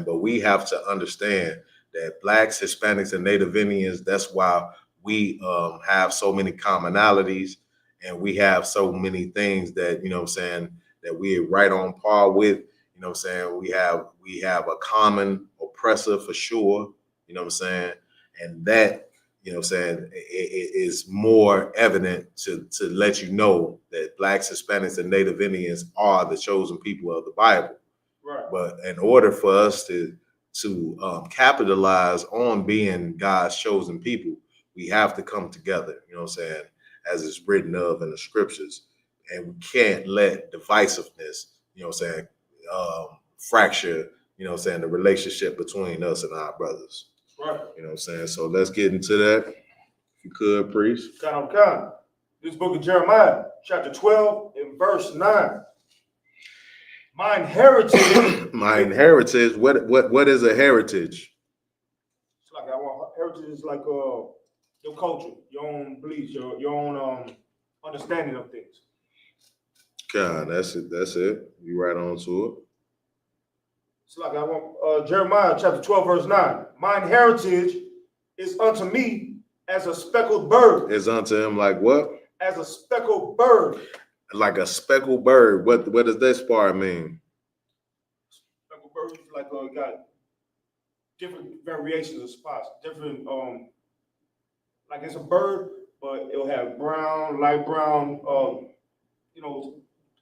[SPEAKER 6] But we have to understand that blacks, Hispanics, and Native Indians, that's why we have so many commonalities, and we have so many things that, that we're right on par with. We have a common oppressor for sure, and that, it is more evident to let you know that blacks, Hispanics, and Native Indians are the chosen people of the Bible.
[SPEAKER 3] Right.
[SPEAKER 6] But in order for us to capitalize on being God's chosen people, we have to come together, as it's written of in the scriptures. And we can't let divisiveness, fracture, the relationship between us and our brothers.
[SPEAKER 3] Right.
[SPEAKER 6] So let's get into that. If you could, priest.
[SPEAKER 3] Come. This book of Jeremiah, chapter 12, and verse 9. Mine heritage.
[SPEAKER 6] Mine heritage. What is a heritage?
[SPEAKER 3] It's like heritage is like your culture, your own beliefs, your own understanding of things.
[SPEAKER 6] God, that's it. You right on to it.
[SPEAKER 3] It's like Jeremiah chapter 12, verse 9. Mine heritage is unto me as a speckled bird.
[SPEAKER 6] Is unto him like what?
[SPEAKER 3] As a speckled bird.
[SPEAKER 6] Like a speckled bird. What does this part mean?
[SPEAKER 3] Speckled bird is like got different variations of spots, different like it's a bird, but it'll have brown, light brown,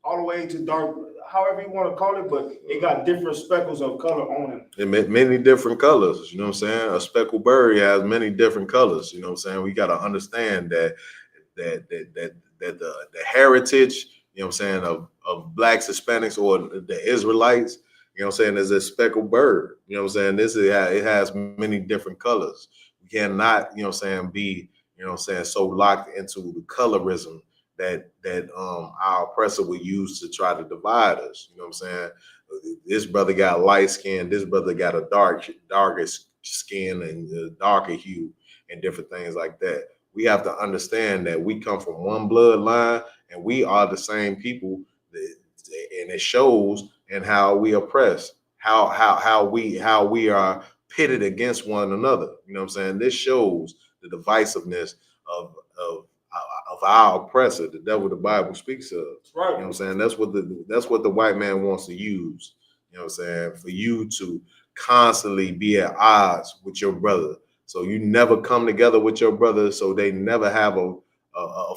[SPEAKER 3] all the way to dark, however you want to call it, but it got different speckles of color on it.
[SPEAKER 6] Many different colors, A speckled bird has many different colors, We got to understand that the heritage, of blacks, Hispanics, or the Israelites, is a speckled bird. It has many different colors. We cannot, be, so locked into the colorism that our oppressor would use to try to divide us. This brother got light skin, this brother got a darker skin and a darker hue and different things like that. We have to understand that we come from one bloodline and we are the same people, and it shows in how we oppress, how we are pitted against one another. This shows the divisiveness of our oppressor, the devil the Bible speaks of.
[SPEAKER 3] Right.
[SPEAKER 6] That's what the white man wants to use, for you to constantly be at odds with your brother. So you never come together with your brother, so they never have a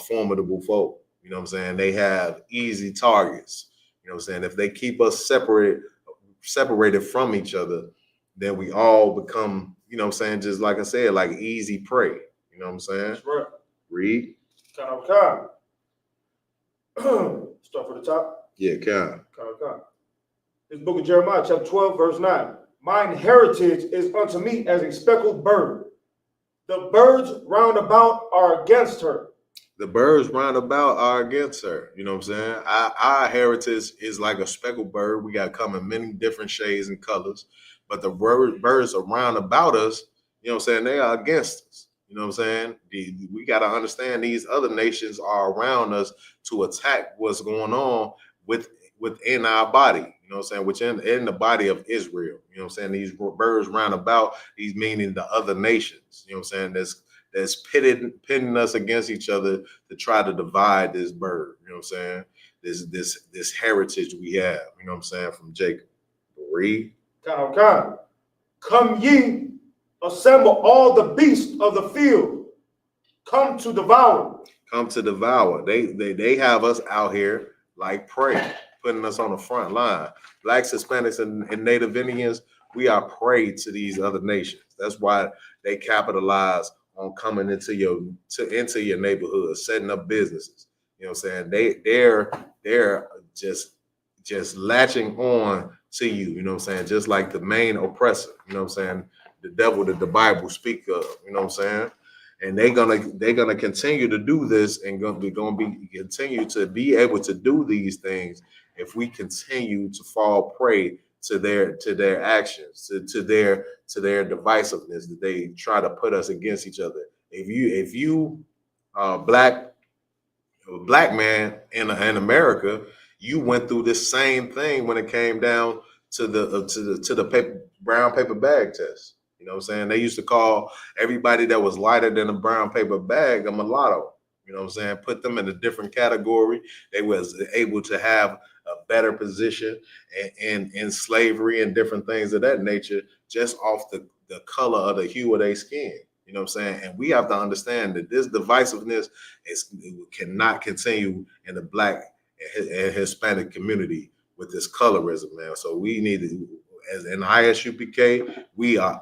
[SPEAKER 6] formidable foe. They have easy targets. If they keep us separated from each other, then we all become, just like I said, like easy prey.
[SPEAKER 3] That's right.
[SPEAKER 6] Read.
[SPEAKER 3] Start from the top.
[SPEAKER 6] Yeah, Khan.
[SPEAKER 3] This book of Jeremiah, chapter 12, verse 9. Mine heritage is unto me as a speckled bird. The birds round about are against her.
[SPEAKER 6] The birds round about are against her. You know what I'm saying? Our heritage is like a speckled bird. We got come in many different shades and colors, but the birds around about us, you know what I'm saying, they are against us. You know what I'm saying? We got to understand these other nations are around us to attack what's going on within our body. You know what I'm saying? Which in the body of Israel. You know what I'm saying? These birds round about, these meaning the other nations. You know what I'm saying? That's pitting us against each other to try to divide this bird. You know what I'm saying? This heritage we have. You know what I'm saying? From Jacob. Read.
[SPEAKER 7] Come ye, assemble all the beasts of the field. Come to devour.
[SPEAKER 6] Come to devour. They have us out here like prey, putting us on the front line. Blacks, Hispanics, and Native Indians, we are prey to these other nations. That's why they capitalize on coming into your neighborhood, setting up businesses. You know what I'm saying? They're just latching on to you, you know what I'm saying? Just like the main oppressor, you know what I'm saying? The devil that the Bible speak of, you know what I'm saying? And they're gonna continue to do this and continue to be able to do these things if we continue to fall prey to their actions, to their divisiveness that they try to put us against each other. If you black man in America, you went through this same thing when it came down to the brown paper bag test. You know what I'm saying? They used to call everybody that was lighter than a brown paper bag a mulatto. You know what I'm saying? Put them in a different category. They was able to have a better position in slavery and different things of that nature just off the color of the hue of their skin. You know what I'm saying? And we have to understand that this divisiveness cannot continue in the Black and Hispanic community with this colorism, man. So we need to, as in ISUPK, we are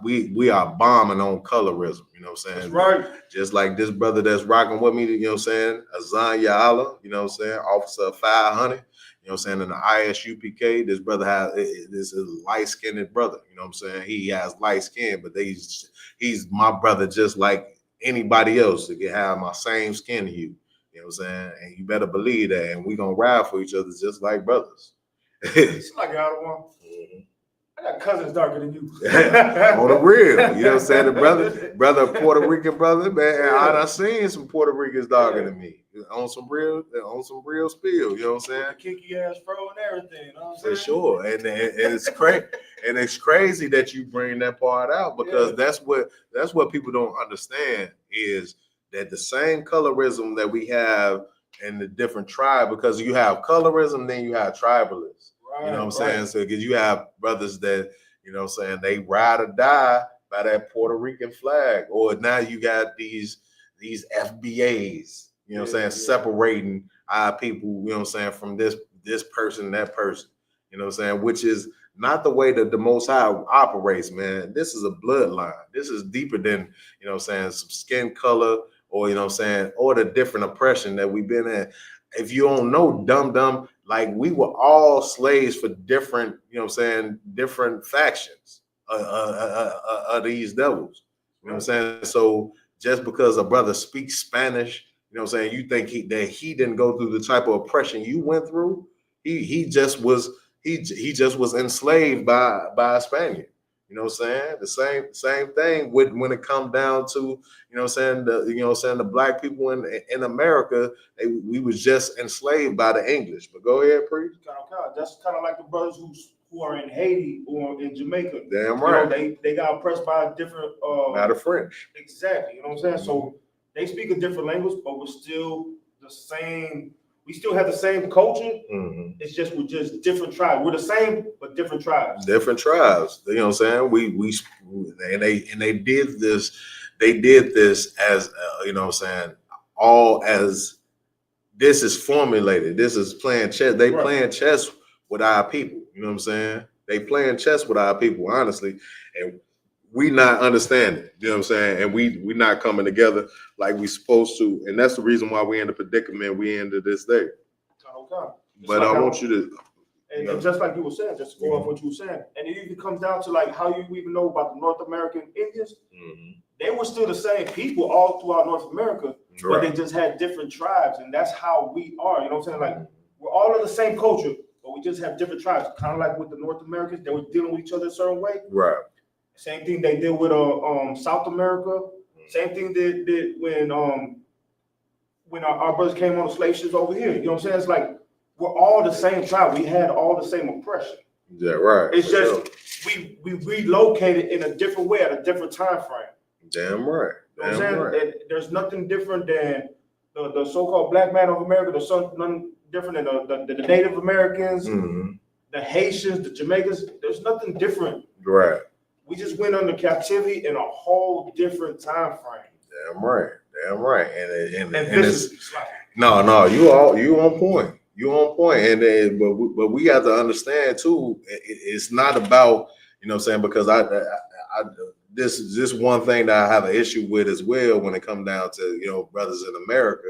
[SPEAKER 6] bombing on colorism. You know what I'm saying?
[SPEAKER 7] That's right.
[SPEAKER 6] Just like this brother that's rocking with me, you know what I'm saying? Azan Ya'ala, you know what I'm saying? Officer 500. You know what I'm saying? In the ISUPK, this brother this is a light-skinned brother. You know what I'm saying? He has light skin, but he's my brother just like anybody else that can have my same skin hue. You know what I'm saying? And you better believe that. And we gonna ride for each other just like brothers.
[SPEAKER 7] It's like I don't want. I got cousins darker than you.
[SPEAKER 6] On the real, you know what I'm saying? The brother, Puerto Rican brother, man. I done seen some Puerto Ricans darker than me on some real spill. You know what I'm saying?
[SPEAKER 7] Kinky ass fro and everything. You know what I'm
[SPEAKER 6] For
[SPEAKER 7] saying?
[SPEAKER 6] sure, and it's crazy, and it's crazy that you bring that part out because that's what people don't understand is that the same colorism that we have in the different tribe, because you have colorism, then you have tribalism. You know what I'm saying? So because you have brothers that, you know what I'm saying, they ride or die by that Puerto Rican flag. Or now you got these FBAs, you know what I'm saying, separating our people, you know what I'm saying, from this person and that person. You know what I'm saying? Which is not the way that the Most High operates, man. This is a bloodline. This is deeper than, you know what I'm saying, some skin color or, you know what I'm saying, or the different oppression that we've been in. If you don't know, dumb, like we were all slaves for different, you know what I'm saying, different factions of these devils. You know what I'm saying? So just because a brother speaks Spanish, you know what I'm saying, you think that he didn't go through the type of oppression you went through. He just was enslaved by a Spaniard. You know what I'm saying? The same thing when it comes down to, you know what I'm saying, the black people in America, we was just enslaved by the English. But go ahead, preach.
[SPEAKER 7] That's kind of like the brothers who are in Haiti or in Jamaica.
[SPEAKER 6] Damn right.
[SPEAKER 7] You know, they got oppressed by a different
[SPEAKER 6] by the French.
[SPEAKER 7] Exactly. You know what I'm saying? Mm-hmm. So they speak a different language, but we're still the same. We still have the same culture. Mm-hmm. It's just we're just different tribes. We're the same, but different tribes.
[SPEAKER 6] Different tribes. You know what I'm saying? They did this. They did this as you know what I'm saying. All as this is formulated. This is playing chess. They playing chess with our people. You know what I'm saying? They playing chess with our people, honestly, and we not understanding. You know what I'm saying? And we not coming together like we supposed to. And that's the reason why we in the predicament we in to this day.
[SPEAKER 7] Okay.
[SPEAKER 6] But like I want you to.
[SPEAKER 7] And just like you were saying, just to go off what you were saying, and it even comes down to like how you even know about the North American Indians. Mm-hmm. They were still the same people all throughout North America, but they just had different tribes, and that's how we are. You know what I'm saying? Like we're all of the same culture, but we just have different tribes. Kind of like with the North Americans, they were dealing with each other a certain way.
[SPEAKER 6] Right.
[SPEAKER 7] Same thing they did with South America. Same thing they did when our brothers came on the slave ships over here. You know what I'm saying? It's like we're all the same tribe. We had all the same oppression.
[SPEAKER 6] Yeah, right.
[SPEAKER 7] It's just we relocated in a different way at a different time frame.
[SPEAKER 6] Damn right.
[SPEAKER 7] You know what I'm saying? And there's nothing different than the so-called black man of America. There's nothing different than the Native Americans, the Haitians, the Jamaicans. There's nothing different.
[SPEAKER 6] Right.
[SPEAKER 7] We just went under captivity in a whole different time frame.
[SPEAKER 6] Damn right. Damn right. And
[SPEAKER 7] this is like,
[SPEAKER 6] no, you on point. You on point. And then, but we got to understand too. It's not about, you know what I'm saying, because this is just one thing that I have an issue with as well when it comes down to, you know, brothers in America,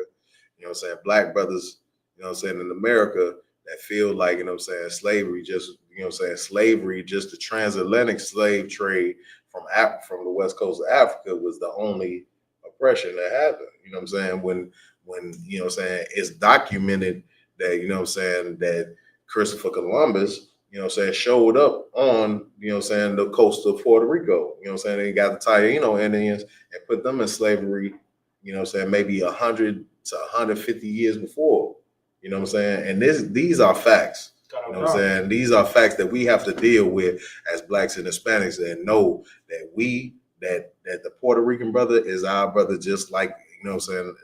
[SPEAKER 6] you know what I'm saying, black brothers, you know what I'm saying, in America that feel like, you know what I'm saying, slavery just, you know what I'm saying, slavery, just the transatlantic slave trade from the west coast of Africa was the only oppression that happened. You know what I'm saying? When you know what I'm saying, it's documented that, you know what I'm saying, that Christopher Columbus, you know what I'm saying, showed up on, you know what I'm saying, the coast of Puerto Rico. You know what I'm saying? They got the Taino Indians and put them in slavery, you know what I'm saying, maybe 100 to 150 years before. You know what I'm saying? And these are facts. You know what I'm saying? These are facts that we have to deal with as blacks and Hispanics and know that that the Puerto Rican brother is our brother, just like, you know what I'm saying,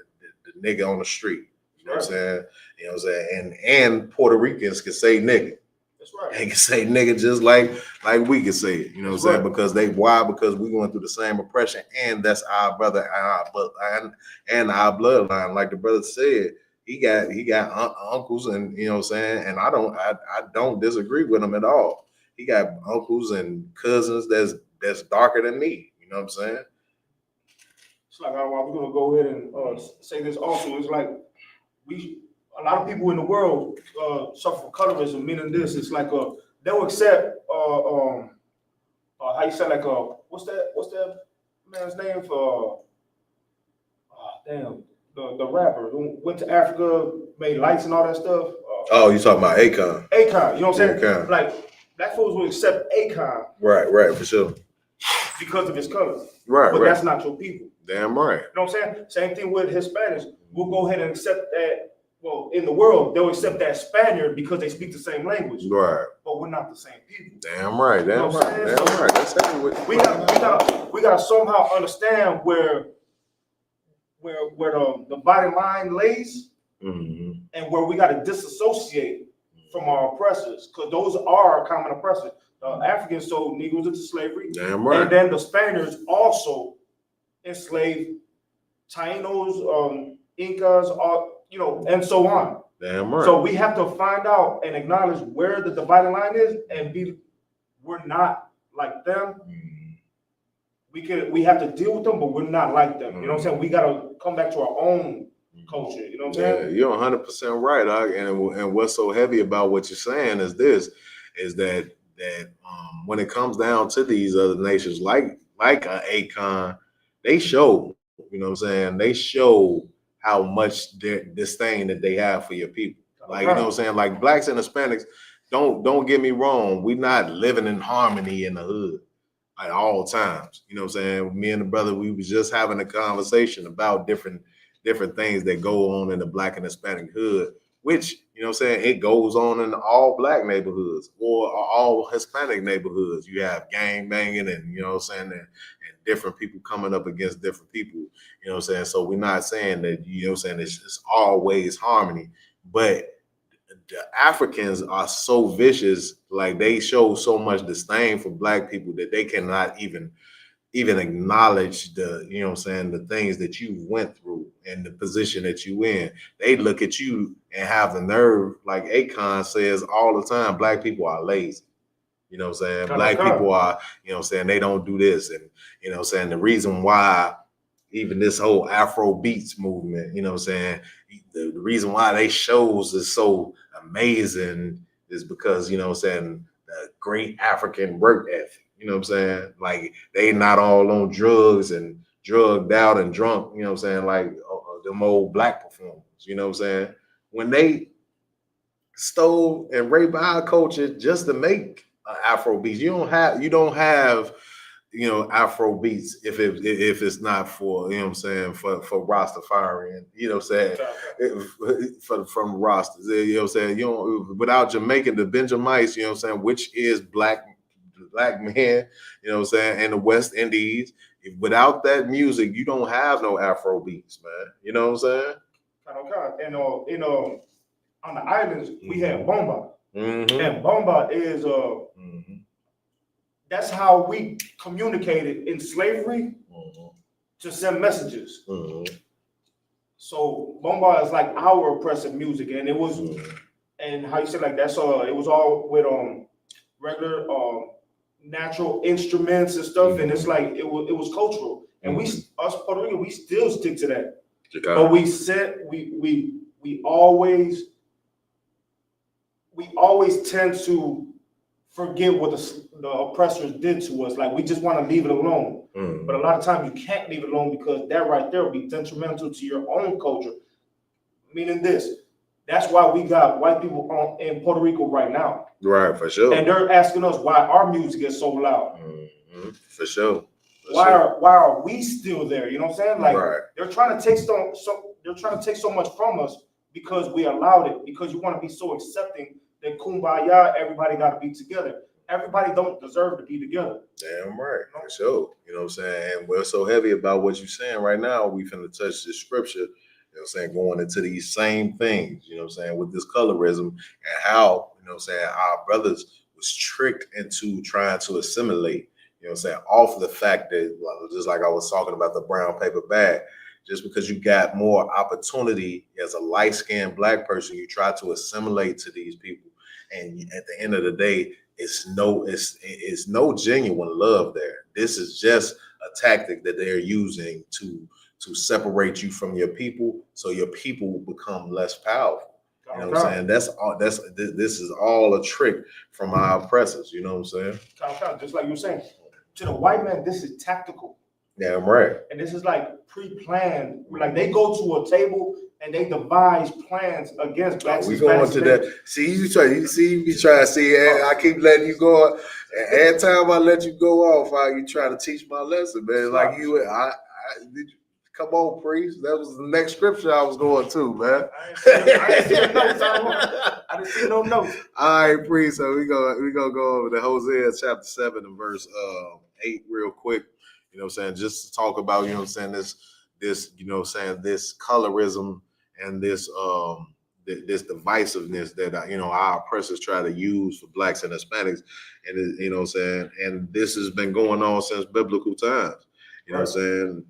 [SPEAKER 6] the nigga on the street. You know what I'm saying? You know what I'm saying? And Puerto Ricans can say nigga.
[SPEAKER 7] that's right.
[SPEAKER 6] They can say nigga just like we can say it. You know what I'm saying? Because because we going through the same oppression, and that's our brother and our bloodline. Like the brother said, he got uncles, and you know what I'm saying, and I don't disagree with him at all. He got uncles and cousins that's darker than me. You know what I'm saying?
[SPEAKER 7] It's like, we're gonna go ahead and say this also. It's like a lot of people in the world suffer from colorism, meaning this. It's like they'll accept how you say, like what's that man's name for the rapper who went to Africa, made lights and all that stuff.
[SPEAKER 6] Oh, you talking about Akon?
[SPEAKER 7] Akon, you know what I'm saying?
[SPEAKER 6] Akon.
[SPEAKER 7] Like black folks will accept Akon,
[SPEAKER 6] Right, for sure.
[SPEAKER 7] because of his color.
[SPEAKER 6] Right,
[SPEAKER 7] but that's not your people.
[SPEAKER 6] Damn right.
[SPEAKER 7] You know what I'm saying? Same thing with Hispanics. We'll go ahead and accept that. Well, in the world, they'll accept that Spaniard because they speak the same language.
[SPEAKER 6] Right.
[SPEAKER 7] But we're not the same people.
[SPEAKER 6] Damn right. Damn right. That's exactly what
[SPEAKER 7] we gotta somehow understand where the bottom line lays, and where we gotta disassociate from our oppressors, because those are our common oppressors. The Africans sold Negroes into slavery.
[SPEAKER 6] Damn right.
[SPEAKER 7] And then the Spaniards also enslaved Tainos, Incas, and so on.
[SPEAKER 6] Damn right.
[SPEAKER 7] So we have to find out and acknowledge where the dividing line is, and we're not like them. We have to deal with them, but we're not like them. You know what I'm saying? We gotta come back to our own culture. You know what I'm saying?
[SPEAKER 6] Yeah, you're 100% right. And what's so heavy about what you're saying is that when it comes down to these other nations, like Akon, they show, you know what I'm saying, they show how much disdain that they have for your people. Like, you know what I'm saying? Like blacks and Hispanics, don't get me wrong, we're not living in harmony in the hood at all times. You know what I'm saying? Me and the brother, we was just having a conversation about different things that go on in the black and Hispanic hood, which, you know what I'm saying, it goes on in all black neighborhoods or all Hispanic neighborhoods. You have gang banging and, you know what I'm saying, and different people coming up against different people, you know what I'm saying? So we're not saying that, you know what I'm saying, it's always harmony, but the Africans are so vicious, like they show so much disdain for black people that they cannot even acknowledge the, you know what I'm saying, the things that you went through and the position that you in. They look at you and have the nerve, like Akon says all the time, black people are lazy. You know what I'm saying? Black people are, you know what I'm saying, they don't do this. And, you know what I'm saying, the reason why even this whole Afro beats movement, you know what I'm saying, the reason why they shows is so amazing is because, you know what I'm saying, the great African work ethic. You know what I'm saying? Like they not all on drugs and drugged out and drunk, you know what I'm saying? Like them old black performers. You know what I'm saying? When they stole and raped our culture just to make Afro beats, you don't have Afro beats if it's not for, you know what I'm saying, for Rastafari, and you know what I'm saying, from Rastas, you know what I'm saying, you don't, without Jamaican, the Benjamites, you know what I'm saying, which is black men, you know what I'm saying, and the West Indies. Without that music, you don't have no Afro beats, man. You know what I'm saying?
[SPEAKER 7] And on the islands, we had bomba,
[SPEAKER 6] Mm-hmm.
[SPEAKER 7] and bomba is that's how we communicated in slavery to send messages. So bomba is like our oppressive music, and it was, and how you said, like, that's it was all with regular natural instruments and stuff, and it's like it was cultural, and us Puerto Rican, we still stick to that. But we said we always tend to forget what the oppressors did to us. Like, we just want to leave it alone. But a lot of times you can't leave it alone, because that right there will be detrimental to your own culture. Meaning this, that's why we got white people in Puerto Rico right now.
[SPEAKER 6] Right, for sure.
[SPEAKER 7] And they're asking us why our music is so loud.
[SPEAKER 6] For sure.
[SPEAKER 7] Why are we still there? You know what I'm saying? Like, they're trying to take so much from us because we allowed it, because you want to be so accepting that kumbaya, everybody got to be together. Everybody don't deserve to be together.
[SPEAKER 6] Damn right, for sure. You know what I'm saying? And we're so heavy about what you're saying right now, we finna touch the scripture, you know what I'm saying, going into these same things, you know what I'm saying, with this colorism, and how, you know what I'm saying, our brothers was tricked into trying to assimilate, you know what I'm saying, off of the fact that, just like I was talking about the brown paper bag, just because you got more opportunity as a light-skinned black person, you try to assimilate to these people. And at the end of the day, it's no genuine love there. This is just a tactic that they're using to separate you from your people, so your people will become less powerful. You know what I'm saying? This is all a trick from our oppressors. You know what I'm saying?
[SPEAKER 7] Just like you were saying, to the white man, this is tactical.
[SPEAKER 6] Damn right.
[SPEAKER 7] And this is like pre-planned. Like, they go to a table and they devise plans against blacks.
[SPEAKER 6] We going to that. See, you try to see. I keep letting you go. Every time I let you go off, you try to teach my lesson, man. Like come on, priest. That was the next scripture I was going to, man.
[SPEAKER 7] I didn't see the notes. I didn't see no notes.
[SPEAKER 6] All right, priest. So we gonna go over to Hosea chapter 7 and verse 8 real quick. You know what I'm saying? Just to talk about, you know what I'm saying, this, you know what I'm saying, this colorism and this this divisiveness that, you know, our oppressors try to use for blacks and Hispanics. And, you know what I'm saying, and this has been going on since biblical times. You know what I'm saying?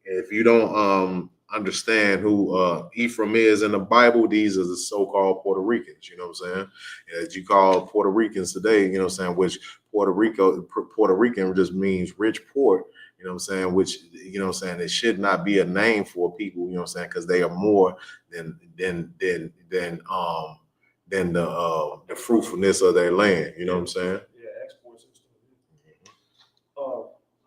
[SPEAKER 6] If you don't understand who Ephraim is in the Bible, these are the so-called Puerto Ricans, you know what I'm saying? As you call Puerto Ricans today, you know what I'm saying, which Puerto Rican just means rich port, you know what I'm saying, which, you know what I'm saying, it should not be a name for people, you know what I'm saying, because they are more than the fruitfulness of their land, you know what I'm saying?
[SPEAKER 7] Yeah, exports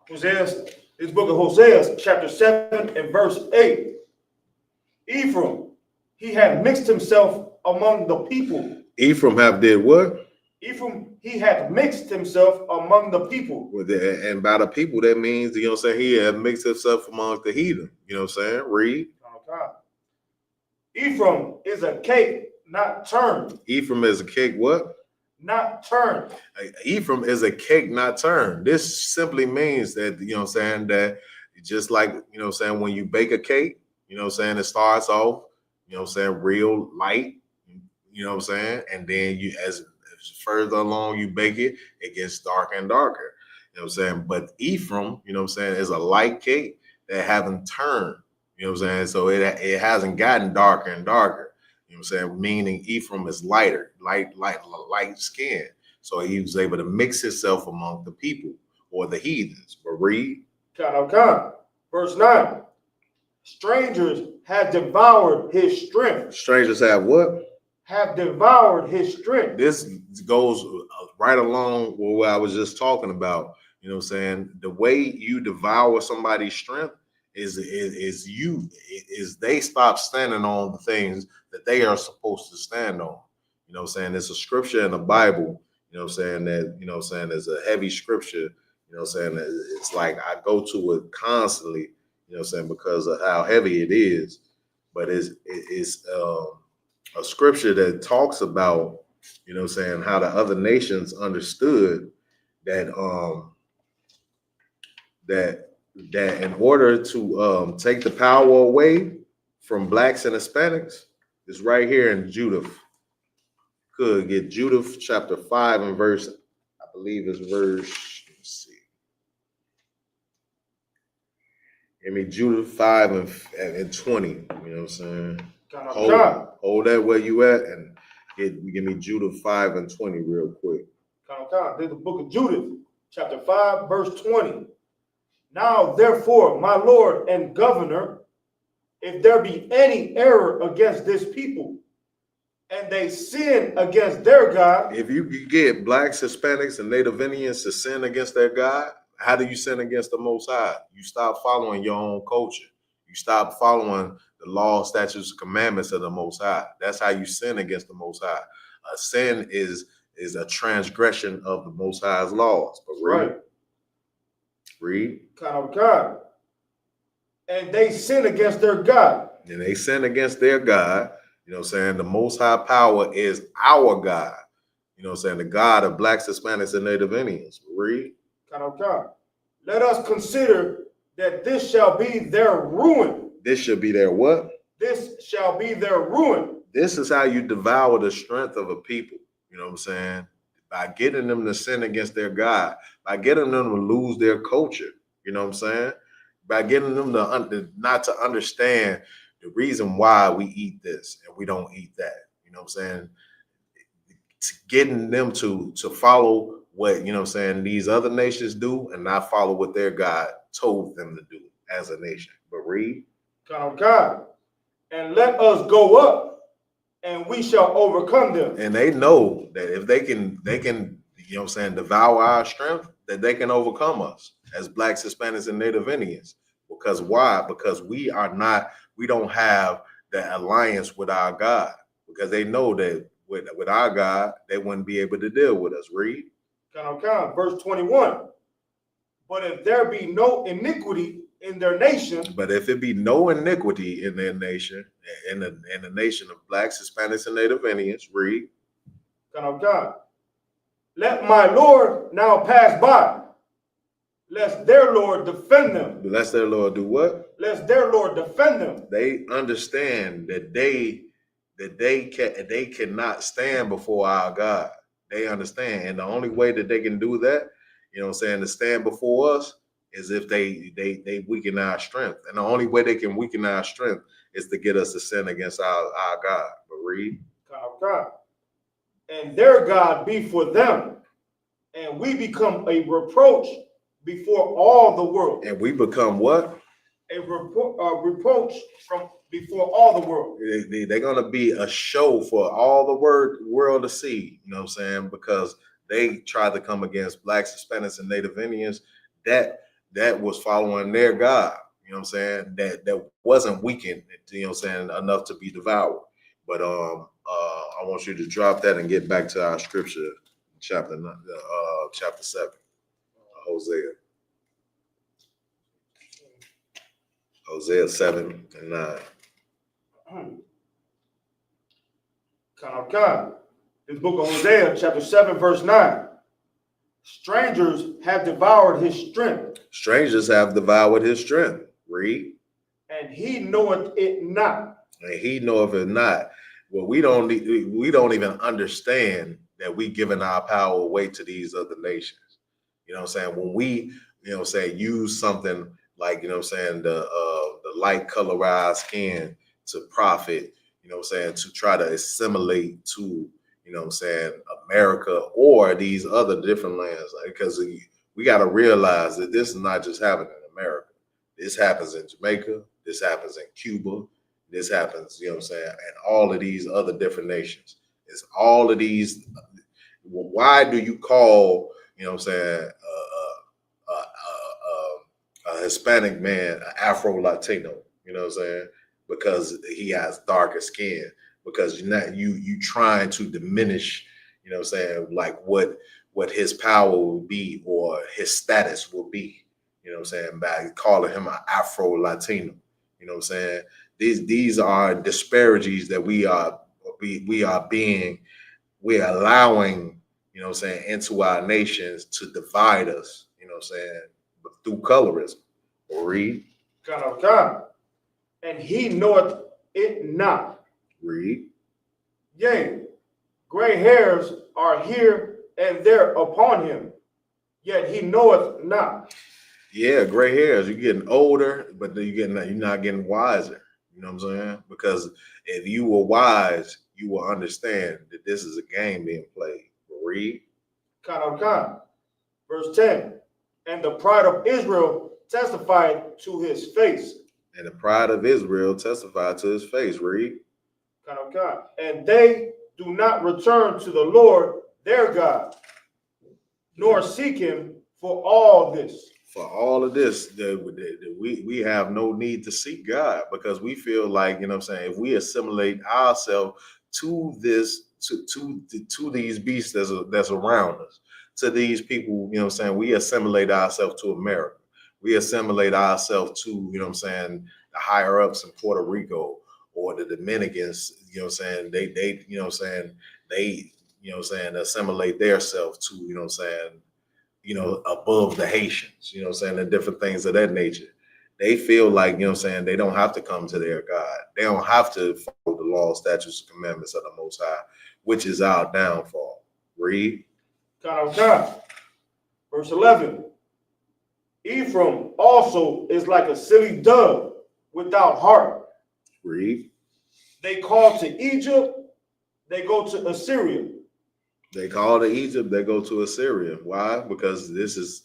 [SPEAKER 7] and stuff. This book of Hosea, chapter 7 and verse 8. Ephraim, he had mixed himself among the people.
[SPEAKER 6] Ephraim have did what?
[SPEAKER 7] Ephraim, he had mixed himself among the people.
[SPEAKER 6] And by the people, that means, you know what I'm saying, he had mixed himself among the heathen. You know what I'm saying? Read.
[SPEAKER 7] Okay. Ephraim is a cake not turned.
[SPEAKER 6] Ephraim is a cake what?
[SPEAKER 7] Not turned.
[SPEAKER 6] Ephraim is a cake not turned. This simply means that, you know what I'm saying, that just like, you know what I'm saying, when you bake a cake, you know what I'm saying, it starts off, you know what I'm saying, real light, you know what I'm saying, and then you, as further along you bake it, it gets darker and darker, you know what I'm saying. But Ephraim, you know what I'm saying, is a light cake that haven't turned, you know what I'm saying, so it hasn't gotten darker and darker. You know what I'm saying? Meaning Ephraim is lighter, light skin. So he was able to mix himself among the people or the heathens. But read.
[SPEAKER 7] Verse 9. Strangers have devoured his strength.
[SPEAKER 6] Strangers have what?
[SPEAKER 7] Have devoured his strength.
[SPEAKER 6] This goes right along with what I was just talking about. You know what I'm saying? The way you devour somebody's strength is they stop standing on the things that they are supposed to stand on. You know what I'm saying? There's a scripture in the Bible, you know what I'm saying, that, you know what I'm saying, there's a heavy scripture, you know what I'm saying, that it's like I go to it constantly, you know what I'm saying, because of how heavy it is. But it's a scripture that talks about, you know what I'm saying, how the other nations understood that that in order to take the power away from blacks and Hispanics, is right here in Judith. Could get Judith chapter 5 and verse, I believe is verse, let's see. Give me Judith 5 and 20. You know what I'm saying? Hold that where you at and give me Judith 5 and 20 real quick.
[SPEAKER 7] There's the book of Judith, chapter 5, verse 20. Now, therefore, my Lord and governor, if there be any error against this people, and they sin against their God.
[SPEAKER 6] If you could get blacks, Hispanics, and Native Indians to sin against their God, how do you sin against the Most High? You stop following your own culture. You stop following the law, statutes, commandments of the Most High. That's how you sin against the Most High. A sin is a transgression of the Most High's laws. But read.
[SPEAKER 7] And they sin against their God.
[SPEAKER 6] And they sin against their God. You know what I'm saying? The Most High power is our God. You know what I'm saying? The God of blacks, Hispanics, and Native Indians. Read.
[SPEAKER 7] Let us consider that this shall be their ruin.
[SPEAKER 6] This shall be their what?
[SPEAKER 7] This shall be their ruin.
[SPEAKER 6] This is how you devour the strength of a people. You know what I'm saying? By getting them to sin against their God, by getting them to lose their culture. You know what I'm saying? By getting them to not to understand the reason why we eat this and we don't eat that. You know what I'm saying? Getting them to follow what, you know what I'm saying, these other nations do and not follow what their God told them to do as a nation. But read.
[SPEAKER 7] And let us go up and we shall overcome them.
[SPEAKER 6] And they know that if they can, you know what I'm saying, devour our strength, that they can overcome us as blacks, Hispanics, and Native Indians. Because why? Because we don't have the alliance with our God. Because they know that with our God, they wouldn't be able to deal with us. Read.
[SPEAKER 7] Verse 21. But if there be no iniquity in their nation.
[SPEAKER 6] But if it be no iniquity in their nation, in the nation of blacks, Hispanics, and Native Indians, read.
[SPEAKER 7] Let my Lord now pass by, lest their Lord defend them.
[SPEAKER 6] Lest their Lord do what?
[SPEAKER 7] Lest their Lord defend them.
[SPEAKER 6] They understand that they cannot stand before our God. They understand, and the only way that they can do that, you know what I'm saying, to stand before us is if they weaken our strength. And the only way they can weaken our strength is to get us to sin against our God. But read.
[SPEAKER 7] And their God be for them, and we become a reproach before all the world.
[SPEAKER 6] And we become what?
[SPEAKER 7] A reproach from before all the world.
[SPEAKER 6] They're going to be a show for all the world to see, you know what I'm saying? Because they tried to come against blacks, Hispanics, and Native Indians. That was following their God, you know what I'm saying? That wasn't weakened, you know what I'm saying, enough to be devoured. But I want you to drop that and get back to our scripture, chapter 7, Hosea. Hosea 7 and 9.
[SPEAKER 7] This book of Hosea, chapter 7, verse 9. Strangers have devoured his strength.
[SPEAKER 6] Strangers have devoured his strength. Read.
[SPEAKER 7] And he knoweth it not.
[SPEAKER 6] And he knoweth it not. Well, we don't even understand that we giving our power away to these other nations. You know what I'm saying? When we, you know what I'm saying, use something like, you know what I'm saying, the light colorized skin to profit, you know what I'm saying, to try to assimilate to, you know what I'm saying, America or these other different lands. Because we got to realize that this is not just happening in America. This happens in Jamaica. This happens in Cuba. This happens, you know what I'm saying, and all of these other different nations. It's all of these. Why do you call, you know what I'm saying, a Hispanic man, an Afro Latino, you know what I'm saying? Because he has darker skin, because you're not you trying to diminish, you know what I'm saying, like what his power will be or his status will be, you know what I'm saying, by calling him an Afro Latino. You know what I'm saying? These are disparities that we are allowing, you know what I'm saying, into our nations to divide us, you know what I'm saying, but through colorism. Read.
[SPEAKER 7] God. And he knoweth it not.
[SPEAKER 6] Read.
[SPEAKER 7] Yea, gray hairs are here and there upon him, yet he knoweth not.
[SPEAKER 6] Yeah, gray hairs. You're getting older, but you're not getting wiser. You know what I'm saying? Because if you were wise, you will understand that this is a game being played. Read.
[SPEAKER 7] God. Verse 10. And the pride of Israel testified to his face.
[SPEAKER 6] And the pride of Israel testified to his face. Read.
[SPEAKER 7] God. And they do not return to the Lord their God, nor seek him for all this.
[SPEAKER 6] For all of this, we have no need to seek God, because we feel like, you know what I'm saying, if we assimilate ourselves to this, to these beasts that's around us, to these people, you know what I'm saying, we assimilate ourselves to America. We assimilate ourselves to, you know what I'm saying, the higher ups in Puerto Rico or the Dominicans, you know what I'm saying, they you know what I'm saying, they, you know what I'm saying, assimilate themselves to, you know what I'm saying, you know, above the Haitians, you know what I'm saying, and different things of that nature. They feel like, you know what I'm saying, they don't have to come to their God. They don't have to follow the law, statutes, and commandments of the Most High, which is our downfall. Read.
[SPEAKER 7] God. Verse 11. Ephraim also is like a silly dove without heart.
[SPEAKER 6] Read.
[SPEAKER 7] They call to Egypt, they go to Assyria.
[SPEAKER 6] They call to Egypt, they go to Assyria. Why? Because this is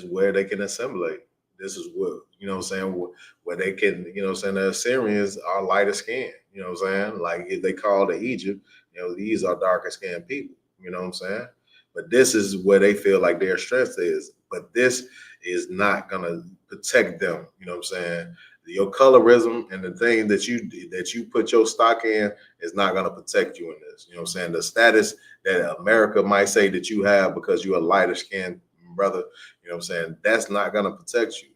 [SPEAKER 6] where they can assimilate. This is what, you know what I'm saying, where they can, you know what I'm saying, the Assyrians are lighter skinned, you know what I'm saying? Like if they call to Egypt, you know, these are darker skinned people, you know what I'm saying? But this is where they feel like their strength is. But this is not gonna protect them, you know what I'm saying? Your colorism and the thing that you put your stock in is not going to protect you in this. You know what I'm saying? The status that America might say that you have because you're a lighter skinned brother, you know what I'm saying? That's not going to protect you.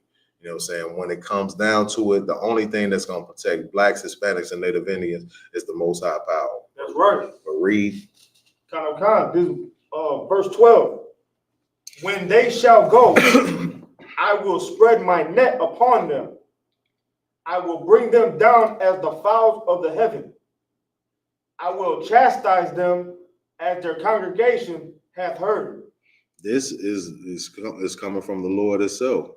[SPEAKER 6] You know what I'm saying? When it comes down to it, the only thing that's going to protect blacks, Hispanics, and Native Indians is the Most High power.
[SPEAKER 7] That's right.
[SPEAKER 6] But read.
[SPEAKER 7] This verse 12. When they shall go, I will spread my net upon them. I will bring them down as the fowls of the heaven. I will chastise them as their congregation hath heard.
[SPEAKER 6] This is coming from the Lord itself.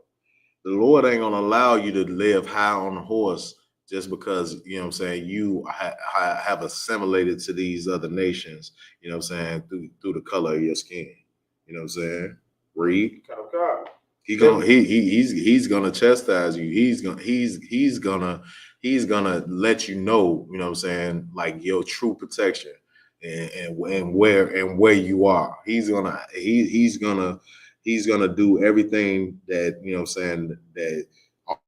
[SPEAKER 6] The Lord ain't gonna allow you to live high on a horse just because, you know what I'm saying, you have assimilated to these other nations, you know what I'm saying, through the color of your skin. You know what I'm saying? Read.
[SPEAKER 7] God.
[SPEAKER 6] He's gonna chastise you. He's gonna let you know, you know what I'm saying, like your true protection and where you are. He's gonna do everything that, you know what I'm saying, that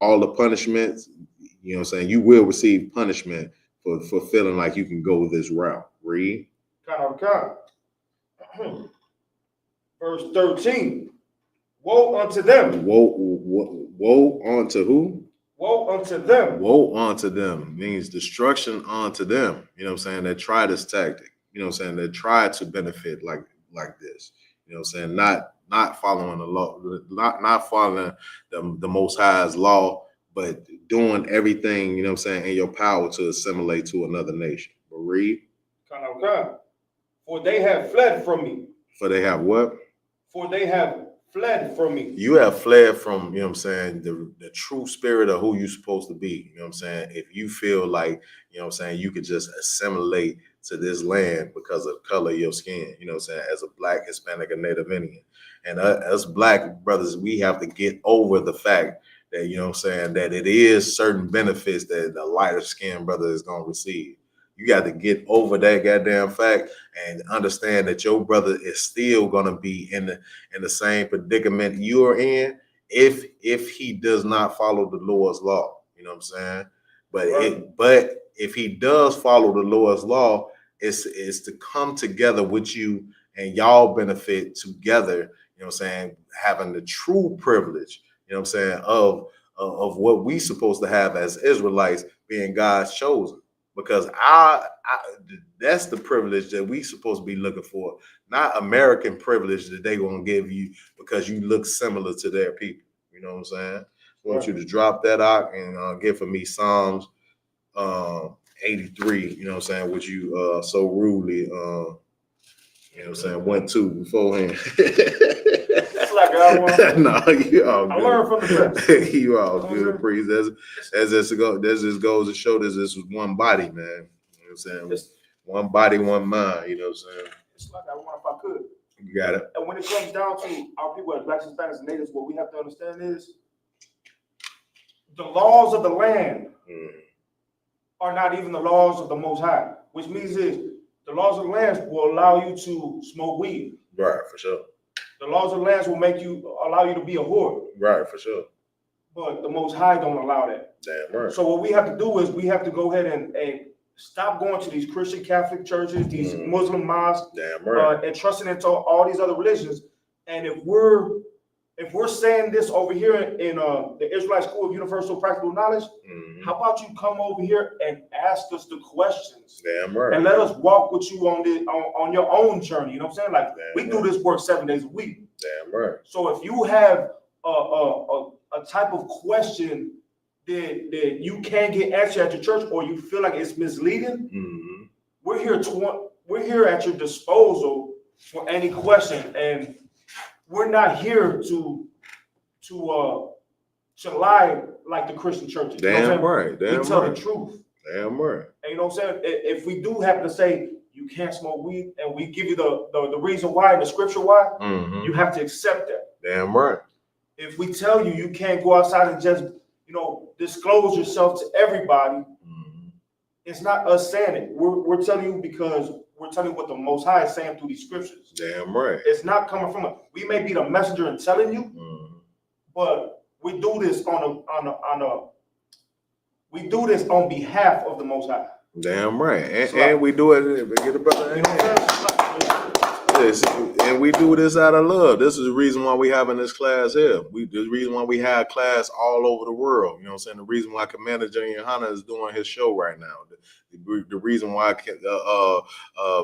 [SPEAKER 6] all the punishments, you know what I'm saying, you will receive punishment for feeling like you can go this route. Read.
[SPEAKER 7] God. Verse 13. Woe unto them.
[SPEAKER 6] Woe unto who?
[SPEAKER 7] Woe unto them.
[SPEAKER 6] Woe unto them means destruction unto them. You know what I'm saying? That try this tactic. You know what I'm saying? That try to benefit like this. You know what I'm saying? Not following the law, not following the Most High's law, but doing everything, you know what I'm saying, in your power to assimilate to another nation. But read.
[SPEAKER 7] God. For they have fled from me.
[SPEAKER 6] For they have what?
[SPEAKER 7] For they have fled from me.
[SPEAKER 6] You have fled from, you know what I'm saying, the true spirit of who you're supposed to be. You know what I'm saying? If you feel like, you know what I'm saying, you could just assimilate to this land because of the color of your skin, you know what I'm saying, as a black, Hispanic, and Native Indian. And us black brothers, we have to get over the fact that, you know what I'm saying, that it is certain benefits that the lighter skinned brother is going to receive. You got to get over that goddamn fact and understand that your brother is still going to be in the same predicament you're in, if he does not follow the Lord's law, you know what I'm saying? But if he does follow the Lord's law, it's to come together with you and y'all benefit together, you know what I'm saying, having the true privilege, you know what I'm saying, of what we supposed to have as Israelites, being God's chosen. Because that's the privilege that we supposed to be looking for, not American privilege that they gonna give you because you look similar to their people. You know what I'm saying? I want you to drop that out and get for me Psalms 83. You know what I'm saying? Which you so rudely you know what I'm saying, went to beforehand.
[SPEAKER 7] It's like I want.
[SPEAKER 6] No, you all good.
[SPEAKER 7] I learned from the best.
[SPEAKER 6] You all good, priest. As this goes to show this is one body, man. You know what I'm saying? One body, one mind. You know what I'm saying?
[SPEAKER 7] It's like I want if I could.
[SPEAKER 6] You got it.
[SPEAKER 7] And when it comes down to our people as Blacks, Hispanics, and Natives, what we have to understand is the laws of the land are not even the laws of the Most High, which means is the laws of the land will allow you to smoke weed.
[SPEAKER 6] Right, for sure.
[SPEAKER 7] The laws of the land will allow you to be a whore.
[SPEAKER 6] Right, for sure.
[SPEAKER 7] But the Most High don't allow that.
[SPEAKER 6] Damn right.
[SPEAKER 7] So what we have to do is we have to go ahead and stop going to these Christian Catholic churches, these Muslim mosques,
[SPEAKER 6] damn right.
[SPEAKER 7] And trusting into all these other religions. And if we're saying this over here in the Israelite School of Universal Practical Knowledge, how about you come over here and ask us the questions?
[SPEAKER 6] Damn right.
[SPEAKER 7] And let us walk with you on your own journey. You know what I'm saying? Like we do this work 7 days a week.
[SPEAKER 6] Damn right.
[SPEAKER 7] So if you have a type of question that you can't get answered at your church, or you feel like it's misleading, we're here at your disposal for any question, and we're not here to lie like the Christian churches.
[SPEAKER 6] Damn right. Damn
[SPEAKER 7] we tell
[SPEAKER 6] right.
[SPEAKER 7] the truth.
[SPEAKER 6] Damn right.
[SPEAKER 7] And you know what I'm saying? If we do happen to say you can't smoke weed, and we give you the reason why, the scripture why, you have to accept that.
[SPEAKER 6] Damn right.
[SPEAKER 7] If we tell you you can't go outside and just disclose yourself to everybody, it's not us saying it. We're telling you because we're telling you what the Most High is saying through these scriptures.
[SPEAKER 6] Damn right.
[SPEAKER 7] It's not coming from us. We may be the messenger and telling you, but we do this we do this on behalf of the Most High.
[SPEAKER 6] Damn right. And we do it. Get a brother. Yes, and we do this out of love. This is the reason why we having this class here. The reason why we have class all over the world. You know what I'm saying? The reason why Commander General Hanna is doing his show right now. The reason why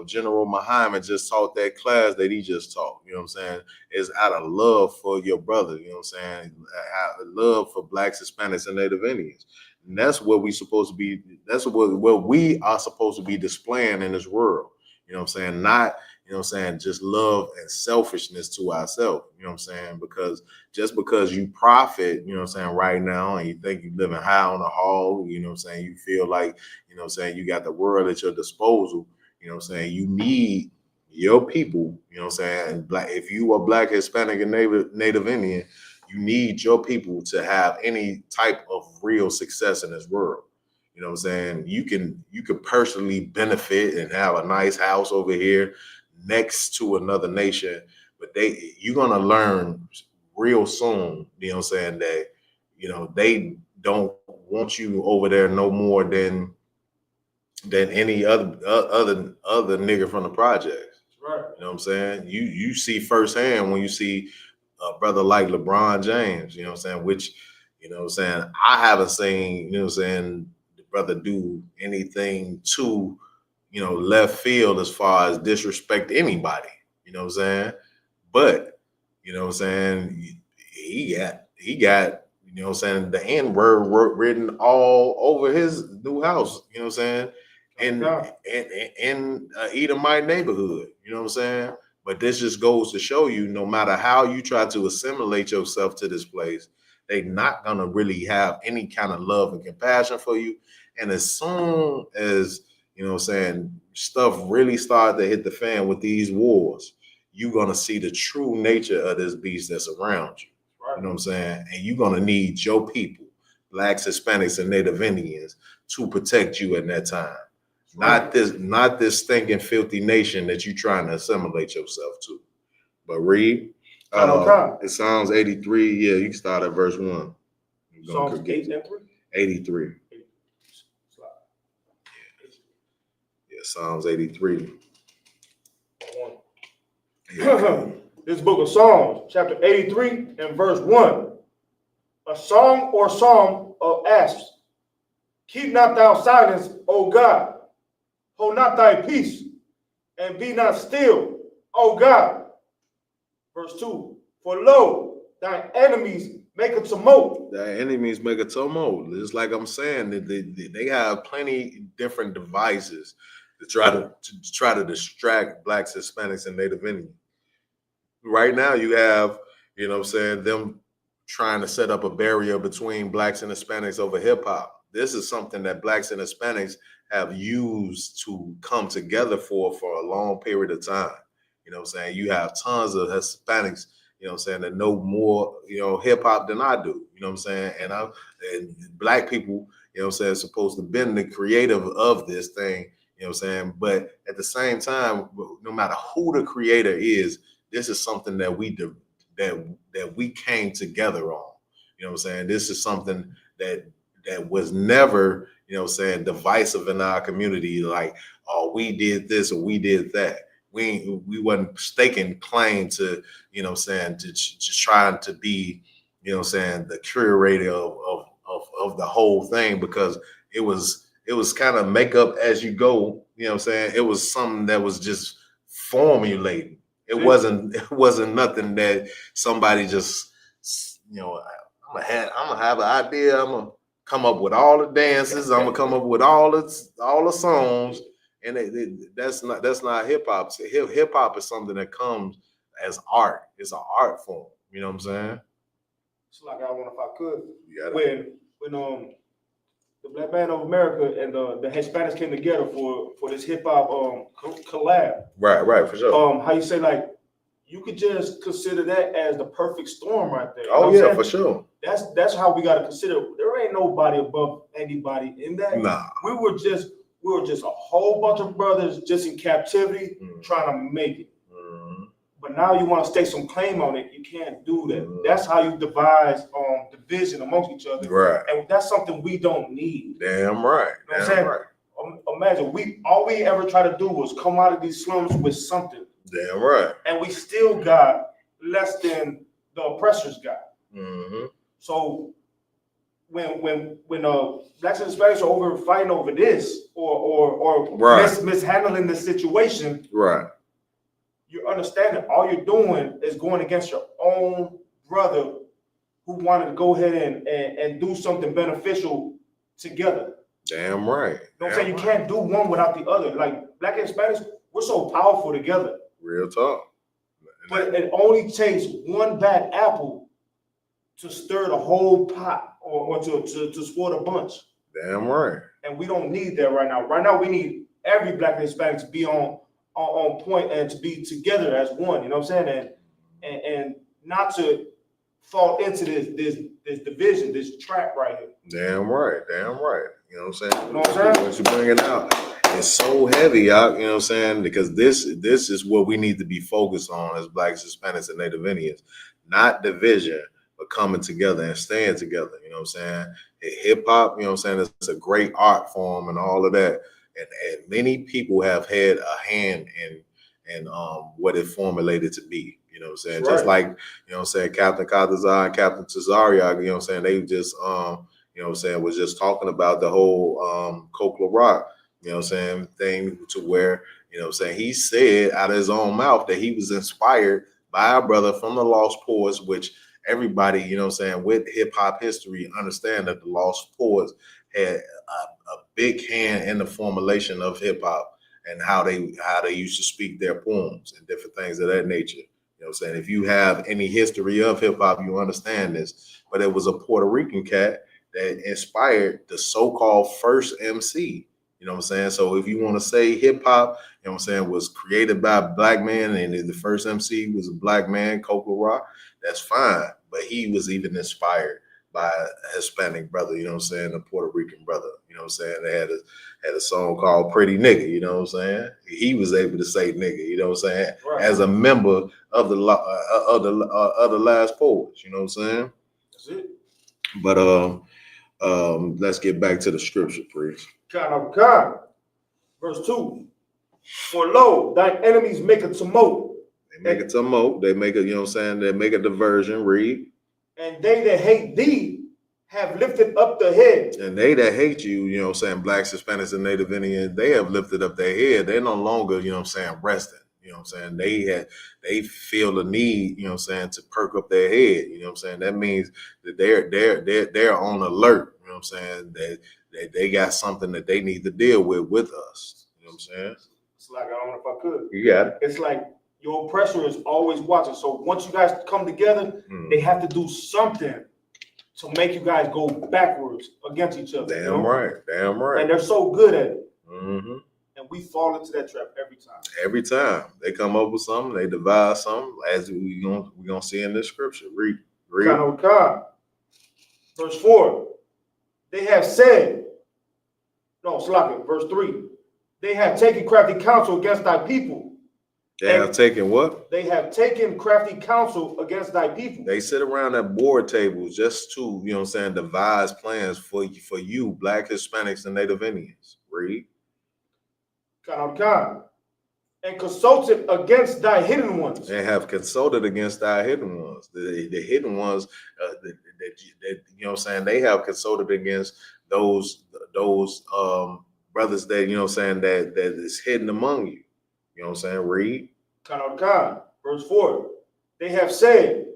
[SPEAKER 6] General Muhammad just taught that class that he just taught. You know what I'm saying? Is out of love for your brother. You know what I'm saying? Out of love for Blacks, Hispanics, and Native Indians. And that's what we supposed to be. That's what we are supposed to be displaying in this world. You know what I'm saying? Not, you know what I'm saying, just love and selfishness to ourselves. You know what I'm saying? Because just because you profit, you know what I'm saying, right now, and you think you're living high on the hog, you know what I'm saying, you feel like, you know what I'm saying, you got the world at your disposal, you know what I'm saying, you need your people, you know what I'm saying, if you are Black, Hispanic, and Native Indian, you need your people to have any type of real success in this world. You know what I'm saying? You can personally benefit and have a nice house over here next to another nation, but you're gonna learn real soon, you know what I'm saying, that they don't want you over there no more than any other nigga from the projects.
[SPEAKER 7] Right.
[SPEAKER 6] You know what I'm saying? You see firsthand when you see a brother like LeBron James, you know what I'm saying, which, you know what I'm saying, I haven't seen, you know what I'm saying, brother do anything to, left field as far as disrespect anybody, you know what I'm saying? But, you know what I'm saying, he got, you know what I'm saying, the N-word written all over his new house, you know what I'm saying? In Edomite neighborhood, you know what I'm saying? But this just goes to show you, no matter how you try to assimilate yourself to this place, they're not gonna really have any kind of love and compassion for you. And as soon as, you know what I'm saying, stuff really started to hit the fan with these wars, you're going to see the true nature of this beast that's around you. Right. You know what I'm saying? And you're going to need your people, Blacks, Hispanics, and Native Indians, to protect you in that time. Right. Not this stinking, filthy nation that you're trying to assimilate yourself to. But Reed,
[SPEAKER 7] Start on time.
[SPEAKER 6] It Psalms 83. Yeah, you can start at verse 1. You're gonna
[SPEAKER 7] Psalms
[SPEAKER 6] get
[SPEAKER 7] 8 and 3.
[SPEAKER 6] 83. Yeah, Psalms 83.
[SPEAKER 7] This book of Psalms, chapter 83 and verse 1. A song or psalm of asps. Keep not thou silence, O God. Hold not thy peace, and be not still, O God. Verse 2. For lo, thy enemies make a tumult.
[SPEAKER 6] The enemies make a tumult. Just like I'm saying, they have plenty different devices to try to distract blacks, Hispanics, and Native Indians. Right now, you have, you know what I'm saying, them trying to set up a barrier between blacks and Hispanics over hip hop. This is something that blacks and Hispanics have used to come together for a long period of time. You know what I'm saying? You have tons of Hispanics, you know what I'm saying, that know more, you know, hip hop than I do. You know what I'm saying? And black people, you know what I'm saying, supposed to have been the creative of this thing, you know what I'm saying? But at the same time, no matter who the creator is, this is something that we do, that we came together on. You know what I'm saying? This is something that was never, you know what I'm saying, divisive in our community, like, oh, we did this or we did that. We wasn't staking claim to, you know what I'm saying, to just trying to be, you know what I'm saying, the curator of the whole thing, because it was kind of make up as you go, you know what I'm saying? It was something that was just formulating. It wasn't nothing that somebody just, you know, I'm gonna have an idea. I'm gonna come up with all the dances. I'm gonna come up with all the songs, and that's not hip hop. Hip hop is something that comes as art. It's an art form. You know what I'm saying?
[SPEAKER 7] It's like I wonder if I could.
[SPEAKER 6] Yeah.
[SPEAKER 7] When the Black Band of America and the Hispanics came together for this hip hop collab.
[SPEAKER 6] Right, for sure.
[SPEAKER 7] How you say, like, you could just consider that as the perfect storm right there.
[SPEAKER 6] Oh yeah, for sure.
[SPEAKER 7] That's how we got to consider. There ain't nobody above anybody in that.
[SPEAKER 6] Nah.
[SPEAKER 7] We were just a whole bunch of brothers just in captivity trying to make it. But now you want to stake some claim on it. You can't do that. That's how you devise division amongst each other.
[SPEAKER 6] Right.
[SPEAKER 7] And that's something we don't need.
[SPEAKER 6] Damn right.
[SPEAKER 7] You know what I'm saying? Right. Imagine all we ever try to do was come out of these slums with something.
[SPEAKER 6] Damn right.
[SPEAKER 7] And we still got less than the oppressors got. So when blacks and Hispanics are fighting over this or
[SPEAKER 6] right.
[SPEAKER 7] mishandling the situation,
[SPEAKER 6] right,
[SPEAKER 7] you understand that all you're doing is going against your own brother who wanted to go ahead and do something beneficial together.
[SPEAKER 6] Damn right.
[SPEAKER 7] You know what I'm saying? You can't do one without the other. Like black and Hispanics, we're so powerful together.
[SPEAKER 6] Real talk.
[SPEAKER 7] But it only takes one bad apple to stir the whole pot or to spoil the bunch.
[SPEAKER 6] Damn right.
[SPEAKER 7] And we don't need that right now. Right now, we need every black and Hispanic to be on point and to be together as one. You know what I'm saying? And not to fall into this division, this trap right here.
[SPEAKER 6] Damn right. You know what I'm saying?
[SPEAKER 7] You know what I'm saying?
[SPEAKER 6] What you bring it out, it's so heavy, y'all. You know what I'm saying? Because this is what we need to be focused on as blacks, Hispanics, and Native Indians. Not division, but coming together and staying together. You know what I'm saying? Hip hop, you know what I'm saying? It's a great art form and all of that. And many people have had a hand in what it formulated to be. You know what I'm saying?
[SPEAKER 7] Right.
[SPEAKER 6] Just like, you know what I'm saying, Captain Kadazar and Captain Tazariak, you know what I'm saying? They just you know what I'm saying, was just talking about the whole Kokla Rock, you know what I'm saying, thing, to where, you know what I'm saying, he said out of his own mouth that he was inspired by a brother from the Lost Poets, which everybody, you know what I'm saying, with hip hop history understand that the Lost Poets had a big hand in the formulation of hip hop and how they used to speak their poems and different things of that nature. You know what I'm saying? If you have any history of hip hop, you understand this. But it was a Puerto Rican cat that inspired the so-called first MC. You know what I'm saying? So if you want to say hip hop, you know what I'm saying, was created by a black man and the first MC was a black man, Kokla Rock, that's fine. But he was even inspired by a Hispanic brother, you know what I'm saying, a Puerto Rican brother. You You know what I'm saying? They had a song called Pretty Nigga, you know what I'm saying? He was able to say nigga, you know what I'm saying?
[SPEAKER 7] Right.
[SPEAKER 6] As a member of the last poets, you know what I'm saying?
[SPEAKER 7] That's it.
[SPEAKER 6] But let's get back to the scripture, priest.
[SPEAKER 7] God. Verse 2. For lo, thine enemies make a tumult.
[SPEAKER 6] They make a tumult, they make a, you know what I'm saying? They make a diversion, read.
[SPEAKER 7] And they that hate thee have lifted up the head.
[SPEAKER 6] And they that hate you, you know what I'm saying, blacks, Hispanics, and Native Indians, they have lifted up their head. They're no longer, you know what I'm saying, resting. You know what I'm saying? They feel the need, you know what I'm saying, to perk up their head. You know what I'm saying? That means that they're on alert, you know what I'm saying, that they got something that they need to deal with us. You know what I'm saying?
[SPEAKER 7] It's like, I don't know if I could.
[SPEAKER 6] You got it.
[SPEAKER 7] It's like your oppressor is always watching. So once you guys come together, they have to do something to make you guys go backwards against each other.
[SPEAKER 6] Damn right. Damn right.
[SPEAKER 7] And they're so good at it.
[SPEAKER 6] Mm-hmm.
[SPEAKER 7] And we fall into that trap every time.
[SPEAKER 6] Every time they come up with something, they devise something, as we gonna see in this scripture. Read.
[SPEAKER 7] Verse 4. They have said, no, Slack, verse 3. They have taken crafty counsel against thy people.
[SPEAKER 6] They have taken what?
[SPEAKER 7] They have taken crafty counsel against thy people.
[SPEAKER 6] They sit around at board tables just to, you know what I'm saying, devise plans for you, black, Hispanics, and Native Indians. Read.
[SPEAKER 7] And consulted against thy hidden ones.
[SPEAKER 6] They have consulted against thy hidden ones. The hidden ones, that you know what I'm saying, they have consulted against those brothers that, you know what I'm saying, that is hidden among you. You know what I'm saying? Read.
[SPEAKER 7] Verse 4. They have said,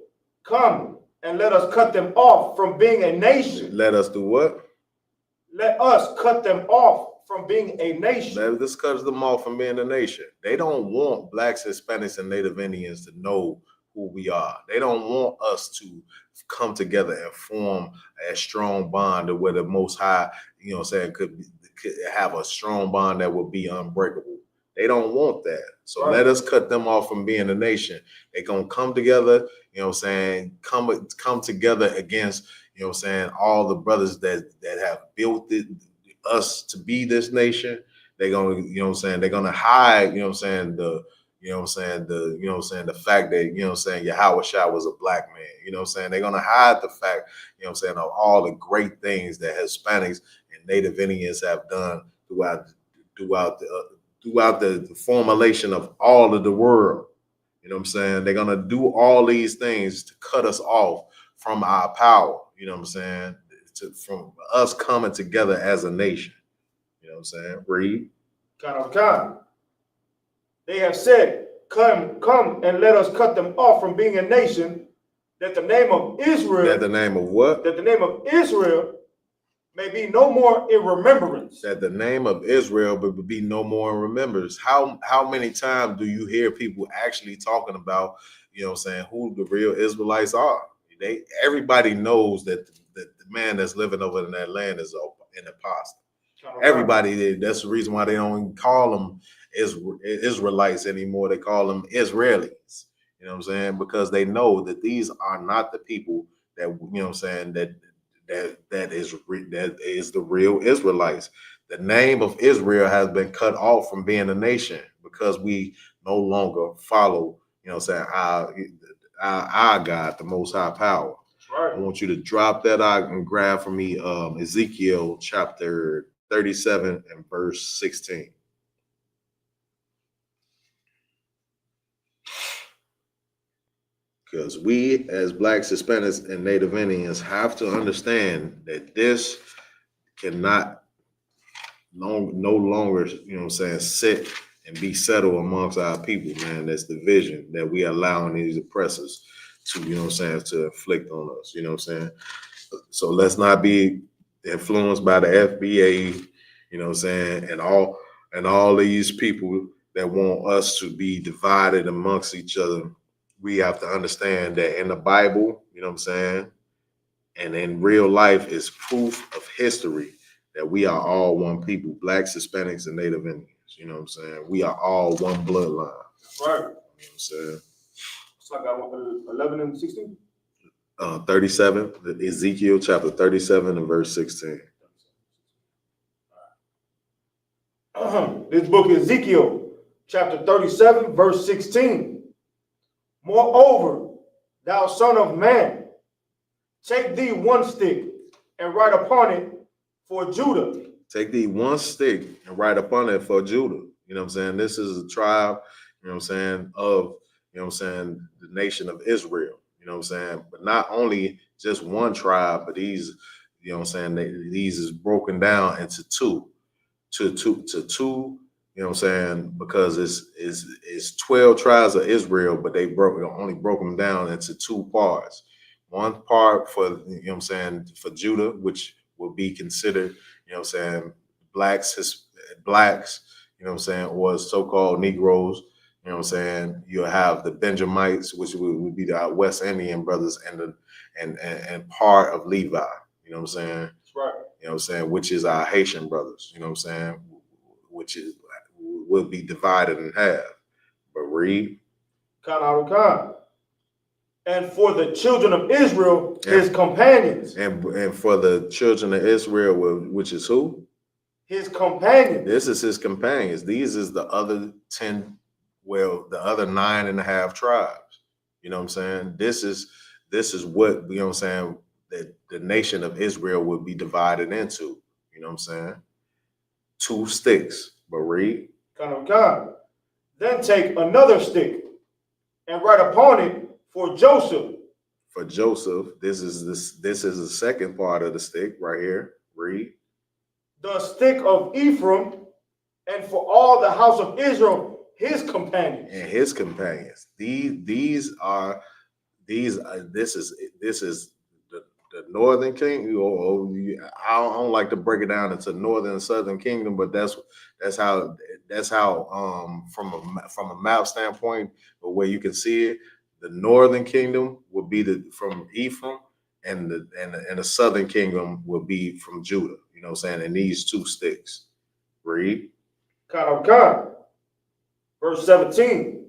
[SPEAKER 7] come and let us cut them off from being a nation.
[SPEAKER 6] Let us do what?
[SPEAKER 7] Let us cut them off from being a nation.
[SPEAKER 6] This cuts them off from being a nation. They don't want blacks, Hispanics, and Native Indians to know who we are. They don't want us to come together and form a strong bond where the Most High, you know what I'm saying, could have a strong bond that would be unbreakable. They don't want that. So
[SPEAKER 7] right.
[SPEAKER 6] Let us cut them off from being a nation. They're going to come together, you know what I'm saying, come together against, you know what I'm saying, all the brothers that have built us to be this nation. They're going to, you know what I'm saying, they're going to hide, you know what I'm saying, the fact that, you know what I'm saying, Yahweh Shah was a black man. You know what I'm saying? They're going to hide the fact, you know what I'm saying, of all the great things that Hispanics and Native Indians have done throughout the formulation of all of the world. You know what I'm saying? They're going to do all these things to cut us off from our power. You know what I'm saying? From us coming together as a nation. You know what I'm saying? Read.
[SPEAKER 7] They have said, come and let us cut them off from being a nation, that the name of Israel.
[SPEAKER 6] That the name of what?
[SPEAKER 7] That the name of Israel may be no more in remembrance.
[SPEAKER 6] That the name of Israel would be no more in remembrance. How many times do you hear people actually talking about, you know what I'm saying, who the real Israelites are? Everybody knows that the man that's living over in that land is an apostle. Everybody, that's the reason why they don't call them Israelites anymore. They call them Israelis. You know what I'm saying? Because they know that these are not the people that, you know what I'm saying, that is the real Israelites. The name of Israel has been cut off from being a nation because we no longer follow, you know what I'm saying, our God, the Most High Power.
[SPEAKER 7] Right.
[SPEAKER 6] I want you to drop that out and grab for me Ezekiel chapter 37 and verse 16. Because we as blacks, Hispanics, and Native Indians have to understand that this cannot no longer, you know what I'm saying, sit and be settled amongst our people, man. That's the vision that we allowing these oppressors to, you know what I'm saying, to inflict on us, you know what I'm saying? So let's not be influenced by the FBA, you know what I'm saying, and all these people that want us to be divided amongst each other. We have to understand that in the Bible, you know what I'm saying, and in real life is proof of history that we are all one people, blacks, Hispanics, and Native Indians. You know what I'm saying? We are all one bloodline.
[SPEAKER 7] Right.
[SPEAKER 6] You know what I'm saying?
[SPEAKER 7] It's like 11 and 16?
[SPEAKER 6] 37, Ezekiel chapter 37 and verse 16.
[SPEAKER 7] This book is Ezekiel, chapter 37, verse 16. Moreover, thou son of man, take thee one stick and write upon it for Judah.
[SPEAKER 6] Take thee one stick and write upon it for Judah. You know what I'm saying? This is a tribe, you know what I'm saying, of, you know what I'm saying, the nation of Israel. You know what I'm saying? But not only just one tribe, but these, you know what I'm saying, these is broken down into two, you know what I'm saying, because it's 12 tribes of Israel, but they only broke them down into two parts. One part for, you know what I'm saying, for Judah, which will be considered, you know what I'm saying, blacks, you know what I'm saying, or so-called Negroes. You know what I'm saying? You'll have the Benjamites, which would be the West Indian brothers, and part of Levi. You know what I'm saying?
[SPEAKER 7] That's right.
[SPEAKER 6] You know what I'm saying? Which is our Haitian brothers. You know what I'm saying? Which will be divided in half. But read.
[SPEAKER 7] Khan. And for the children of Israel, his companions.
[SPEAKER 6] And for the children of Israel, which is who?
[SPEAKER 7] His companions.
[SPEAKER 6] This is his companions. These is the other 10, the other 9.5 tribes. You know what I'm saying? This is what, you know what I'm saying, that the nation of Israel would be divided into. You know what I'm saying? 2 sticks. But read.
[SPEAKER 7] Khan. Then take another stick and write upon it for Joseph.
[SPEAKER 6] For Joseph, this is the second part of the stick right here. Read.
[SPEAKER 7] The stick of Ephraim, and for all the house of Israel, his companions.
[SPEAKER 6] And his companions. This is the northern kingdom. I don't like to break it down into northern and southern kingdom, but that's how from a map standpoint, the way you can see it, the northern kingdom would be from Ephraim, and the southern kingdom will be from Judah. You know what I'm saying? And these 2 sticks. Read.
[SPEAKER 7] Khan. Verse 17.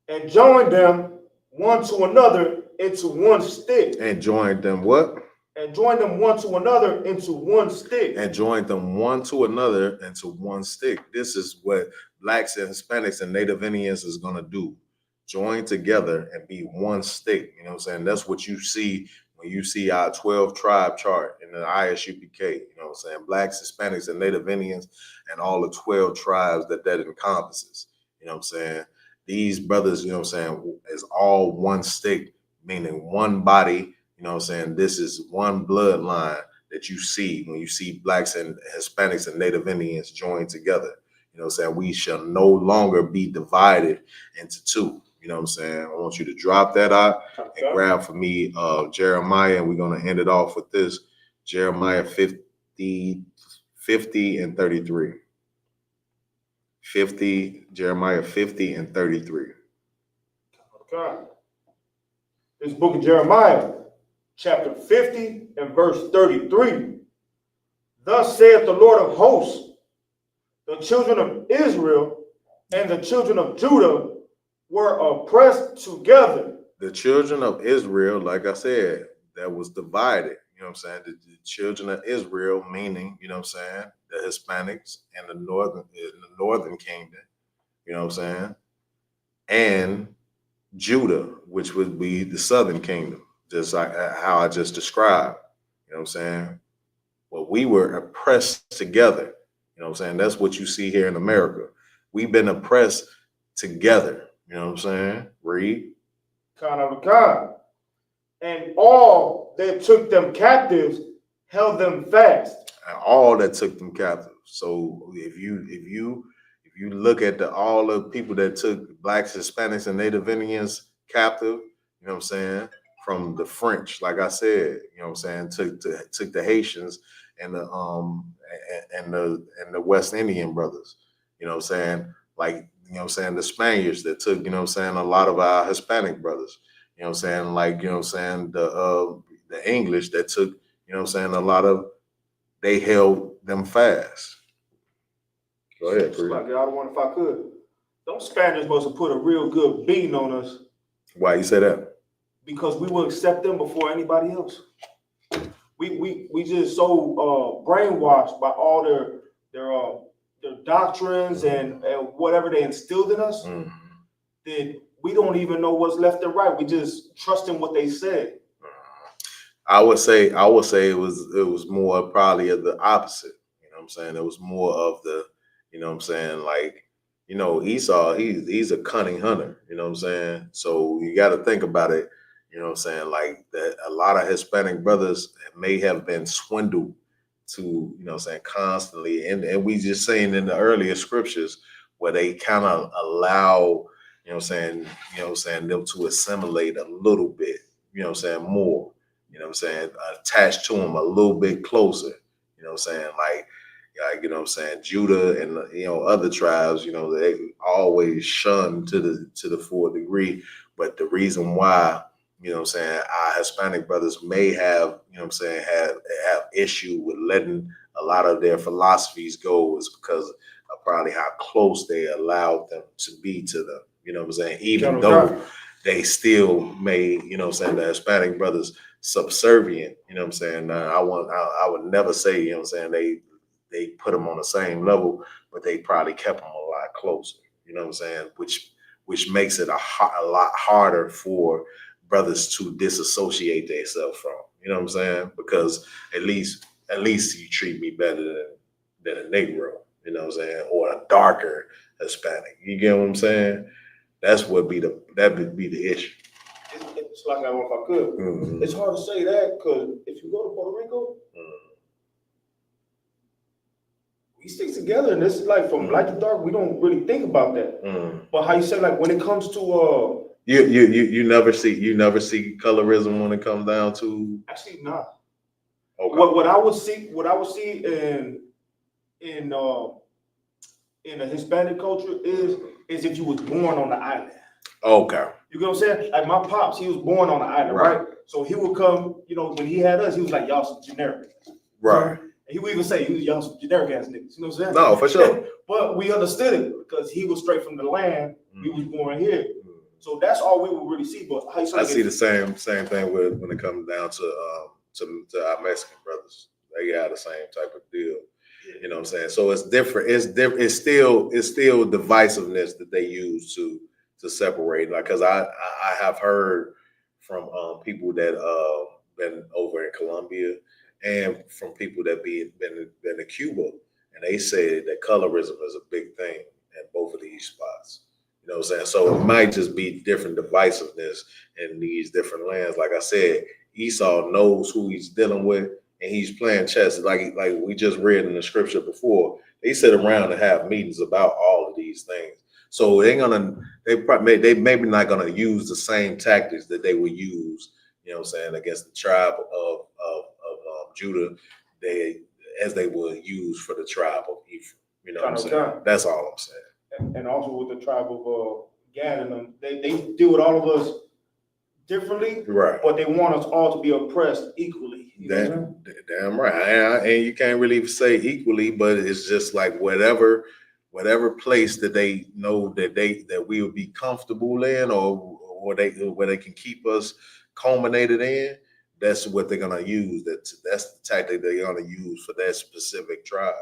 [SPEAKER 7] And join them one to another into one stick.
[SPEAKER 6] And join them what?
[SPEAKER 7] And join them one to another into one stick.
[SPEAKER 6] And join them one to another into one stick. This is what blacks and Hispanics and Native Indians is going to do. Join together and be one stick. You know what I'm saying? That's what you see when you see our 12 tribe chart in the ISUPK. You know what I'm saying? Blacks, Hispanics, and Native Indians, and all the 12 tribes that encompasses. You know what I'm saying? These brothers, you know what I'm saying, is all one stick, meaning one body. You know what I'm saying? This is one bloodline that you see when you see blacks and Hispanics and Native Indians join together. You know what I'm saying? We shall no longer be divided into 2. You know what I'm saying? I want you to drop that out and grab for me Jeremiah, and we're going to end it off with this. Jeremiah 50 and 33. Jeremiah 50 and 33.
[SPEAKER 7] Okay. This book of Jeremiah, chapter 50 and verse 33. Thus saith the Lord of hosts, the children of Israel and the children of Judah were oppressed together.
[SPEAKER 6] The children of Israel, like I said, that was divided. You know what I'm saying? The children of Israel, meaning, you know what I'm saying, the Hispanics and the northern kingdom, you know what I'm saying, and Judah, which would be the southern kingdom, just like how I just described. You know what I'm saying? Well, we were oppressed together. You know what I'm saying? That's what you see here in America. We've been oppressed together. You know what I'm saying? Read.
[SPEAKER 7] Khan. And all that took them captives held them fast.
[SPEAKER 6] And all that took them captive. So if you look at all the people that took blacks, Hispanics, and Native Indians captive, you know what I'm saying, from the French, like I said, you know what I'm saying, took the Haitians and the West Indian brothers, you know what I'm saying, like, you know what I'm saying, the Spaniards that took, you know what I'm saying, a lot of our Hispanic brothers, you know what I'm saying, like, you know what I'm saying, the English that took, you know what I'm saying, they held them fast. Go ahead, Chris.
[SPEAKER 7] I wonder if I could. Those Spaniards must have put a real good beating on us.
[SPEAKER 6] Why you say that?
[SPEAKER 7] Because we will accept them before anybody else. We just so brainwashed by all their doctrines and whatever they instilled in us, then we don't even know what's left and right. We just trust in what they said.
[SPEAKER 6] I would say it was more probably of the opposite. You know what I'm saying? It was more of the, you know what I'm saying, like, you know, Esau, he's a cunning hunter, you know what I'm saying? So you got to think about it, you know what I'm saying, like that a lot of Hispanic brothers may have been swindled to, you know what I'm saying, constantly. And we just saying in the earlier scriptures where they kind of allow, you know what I'm saying, them to assimilate a little bit, you know what I'm saying, more. You know what I'm saying, attached to him a little bit closer, you know what I'm saying, like, you know what I'm saying, Judah and, you know, other tribes, you know, they always shun to the full degree. But the reason why, you know what I'm saying, our Hispanic brothers may have, you know what I'm saying, have issue with letting a lot of their philosophies go is because of probably how close they allowed them to be to them, you know what I'm saying, even though they still may, you know what I'm saying, the Hispanic brothers subservient, you know what I'm saying. I would never say, you know what I'm saying, they put them on the same level, but they probably kept them a lot closer, you know what I'm saying, which makes it a lot harder for brothers to disassociate themselves from, you know what I'm saying, because at least you treat me better than a Negro, you know what I'm saying, or a darker Hispanic. You get what I'm saying? That would be the issue.
[SPEAKER 7] It's like, I don't know if I could. It's hard to say that because if you go to Puerto Rico, we stick together, and this is like from light to dark. We don't really think about that. But how you say, like, when it comes to
[SPEAKER 6] you never see colorism when it comes down to,
[SPEAKER 7] actually not.
[SPEAKER 6] Okay.
[SPEAKER 7] What I would see in a Hispanic culture is if you was born on the island.
[SPEAKER 6] Okay.
[SPEAKER 7] You know what I'm saying? Like my pops, he was born on the island, right? So he would come, you know, when he had us, he was like, y'all some generic.
[SPEAKER 6] Right.
[SPEAKER 7] And he would even say, y'all some generic ass niggas. You know what I'm saying?
[SPEAKER 6] No, for sure.
[SPEAKER 7] But we understood it because he was straight from the land. He was born here. So that's all we would really see. But how you
[SPEAKER 6] I see the same thing when it comes down to our Mexican brothers. They got the same type of deal. You know what I'm saying? So it's different. It's still divisiveness that they use to separate. Like, cause I have heard from people that been over in Colombia and from people that been to Cuba, and they say that colorism is a big thing in both of these spots. You know what I'm saying? So it might just be different divisiveness in these different lands. Like I said, Esau knows who he's dealing with, and he's playing chess. Like we just read in the scripture before, they sit around and have meetings about all of these things. So they maybe not gonna use the same tactics that they would use, you know what I'm saying, against the tribe of Judah, as they would use for the tribe of Ephraim. You know what I'm saying? That's all I'm saying.
[SPEAKER 7] And also with the tribe of Gad and them, they deal with all of us differently,
[SPEAKER 6] right?
[SPEAKER 7] But they want us all to be oppressed equally.
[SPEAKER 6] Damn right. And you can't really say equally, but it's just like whatever place that they know that we will be comfortable in, or where they can keep us culminated in. That's what they're gonna use. That's the tactic they're gonna use for that specific tribe.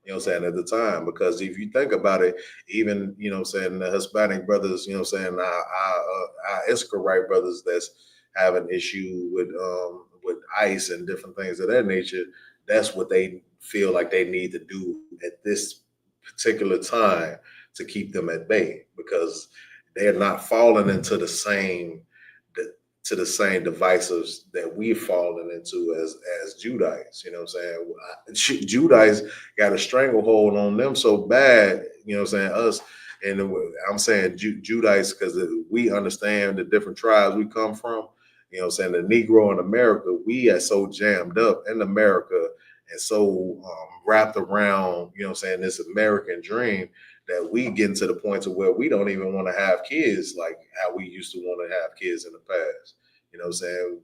[SPEAKER 6] You know what I'm saying, at the time. Because if you think about it, even, you know what I'm saying, the Hispanic brothers, you know what I'm saying, our Isupk brothers that's having issue with ICE and different things of that nature, that's what they feel like they need to do at this particular time to keep them at bay, because they're not falling into the same devices that we've fallen into as Judites. You know what I'm saying? Judites got a stranglehold on them so bad, you know what I'm saying, us, and I'm saying Judites because we understand the different tribes we come from. You know what I'm saying? The Negro in America, we are so jammed up in America and so wrapped around, you know what I'm saying, this American dream, that we get to the point to where we don't even want to have kids like how we used to want to have kids in the past. You know what I'm saying?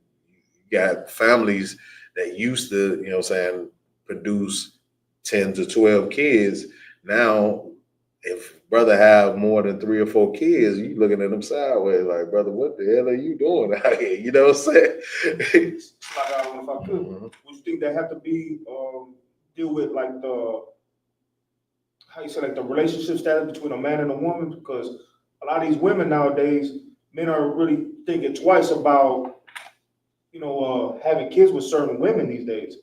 [SPEAKER 6] You got families that used to, you know what I'm saying, produce 10 to 12 kids. Now, if brother have more than 3 or 4 kids, you looking at them sideways like, brother, what the hell are you doing out here? You know what I'm saying?
[SPEAKER 7] It's like, I don't know if I could. Would you think they have to be deal with like the how you say, like the relationship status between a man and a woman, because a lot of these women nowadays, men are really thinking twice about, having kids with certain women these days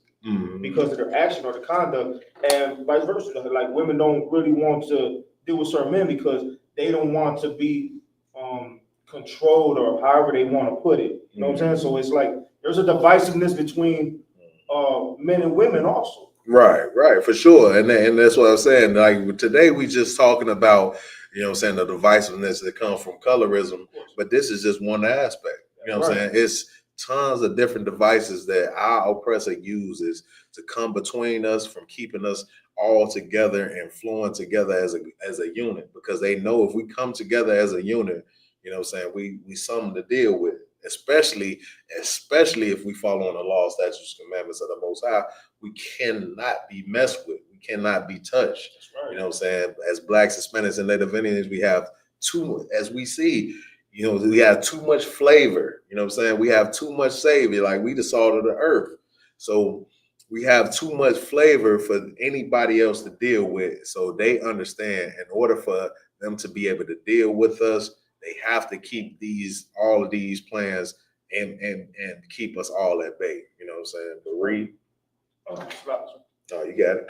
[SPEAKER 7] because of their action or the conduct, and vice versa. Like women don't really want to deal with certain men because they don't want to be controlled or however they want to put it. You know what I'm saying? So it's like there's a divisiveness between men and women also.
[SPEAKER 6] Right, for sure. And that's what I'm saying. Like today we just talking about, the divisiveness that comes from colorism, but this is just one aspect. You know what I'm saying? It's tons of different devices that our oppressor uses to come between us from keeping us all together and flowing together as a unit, because they know if we come together as a unit, we something to deal with, especially if we follow on the law, statutes, commandments of the Most High. We cannot be messed with. We cannot be touched. That's right. You know what I'm saying? As Blacks, Hispanics, and Native Indians, we have as we see, we have too much flavor. You know what I'm saying? We have too much savior. Like we the salt of the earth. So we have too much flavor for anybody else to deal with. So they understand in order for them to be able to deal with us, they have to keep all of these plans and keep us all at bay. You know what I'm saying? But read. Oh, you got it.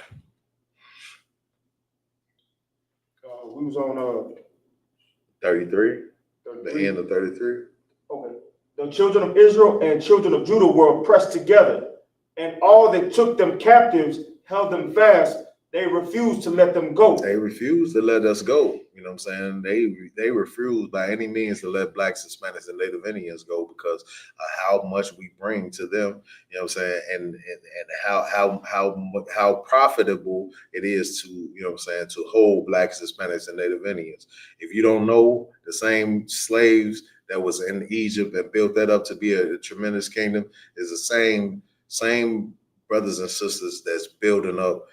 [SPEAKER 7] We was on
[SPEAKER 6] 33. The end of 33.
[SPEAKER 7] Okay. The children of Israel and children of Judah were oppressed together, and all that took them captives held them fast. They refused to let them go.
[SPEAKER 6] They refused to let us go. You know what I'm saying? They refused by any means to let Blacks, Hispanics, and Native Indians go because of how much we bring to them. You know what I'm saying? And how profitable it is to hold Blacks, Hispanics, and Native Indians. If you don't know, the same slaves that was in Egypt and built that up to be a tremendous kingdom is the same brothers and sisters that's building up,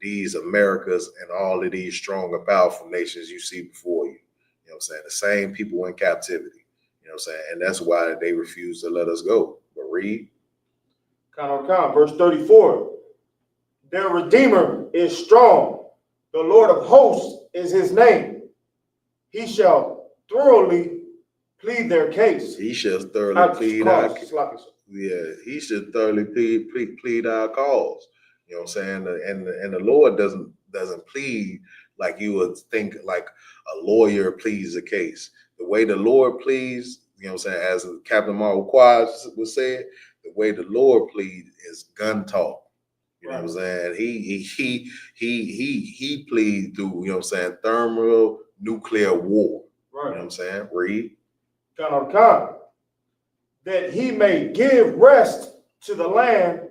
[SPEAKER 6] these Americas and all of these strong and powerful nations you see before you. You know what I'm saying? The same people in captivity. You know what I'm saying? And that's why they refuse to let us go. But read.
[SPEAKER 7] Verse 34. Their Redeemer is strong. The Lord of hosts is his name. He shall thoroughly plead their case.
[SPEAKER 6] He shall thoroughly plead our case. Yeah, he should thoroughly plead our cause. You know what I'm saying? And the Lord doesn't plead like you would think, like a lawyer pleads a case. The way the Lord pleads, you know what I'm saying, as Captain Marvel Quads would say, the way the Lord pleads is gun talk. You know what I'm saying? He pleads through, you know what I'm saying, thermonuclear war. Right. You know what I'm saying? Read.
[SPEAKER 7] That he may give rest to the land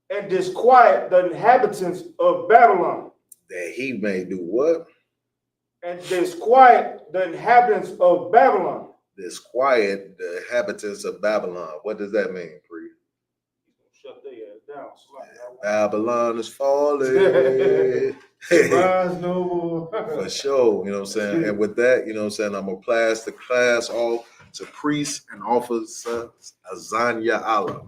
[SPEAKER 7] and disquiet the inhabitants of Babylon.
[SPEAKER 6] That he may do what?
[SPEAKER 7] And disquiet the inhabitants of Babylon.
[SPEAKER 6] Disquiet the inhabitants of Babylon. What does that mean, Pri?
[SPEAKER 7] Shut their ass down.
[SPEAKER 6] Babylon is falling.
[SPEAKER 7] Rise no more.
[SPEAKER 6] For sure, you know what I'm saying? And with that, you know what I'm saying, I'm going to pass the class off to priests and officers Azania Allah.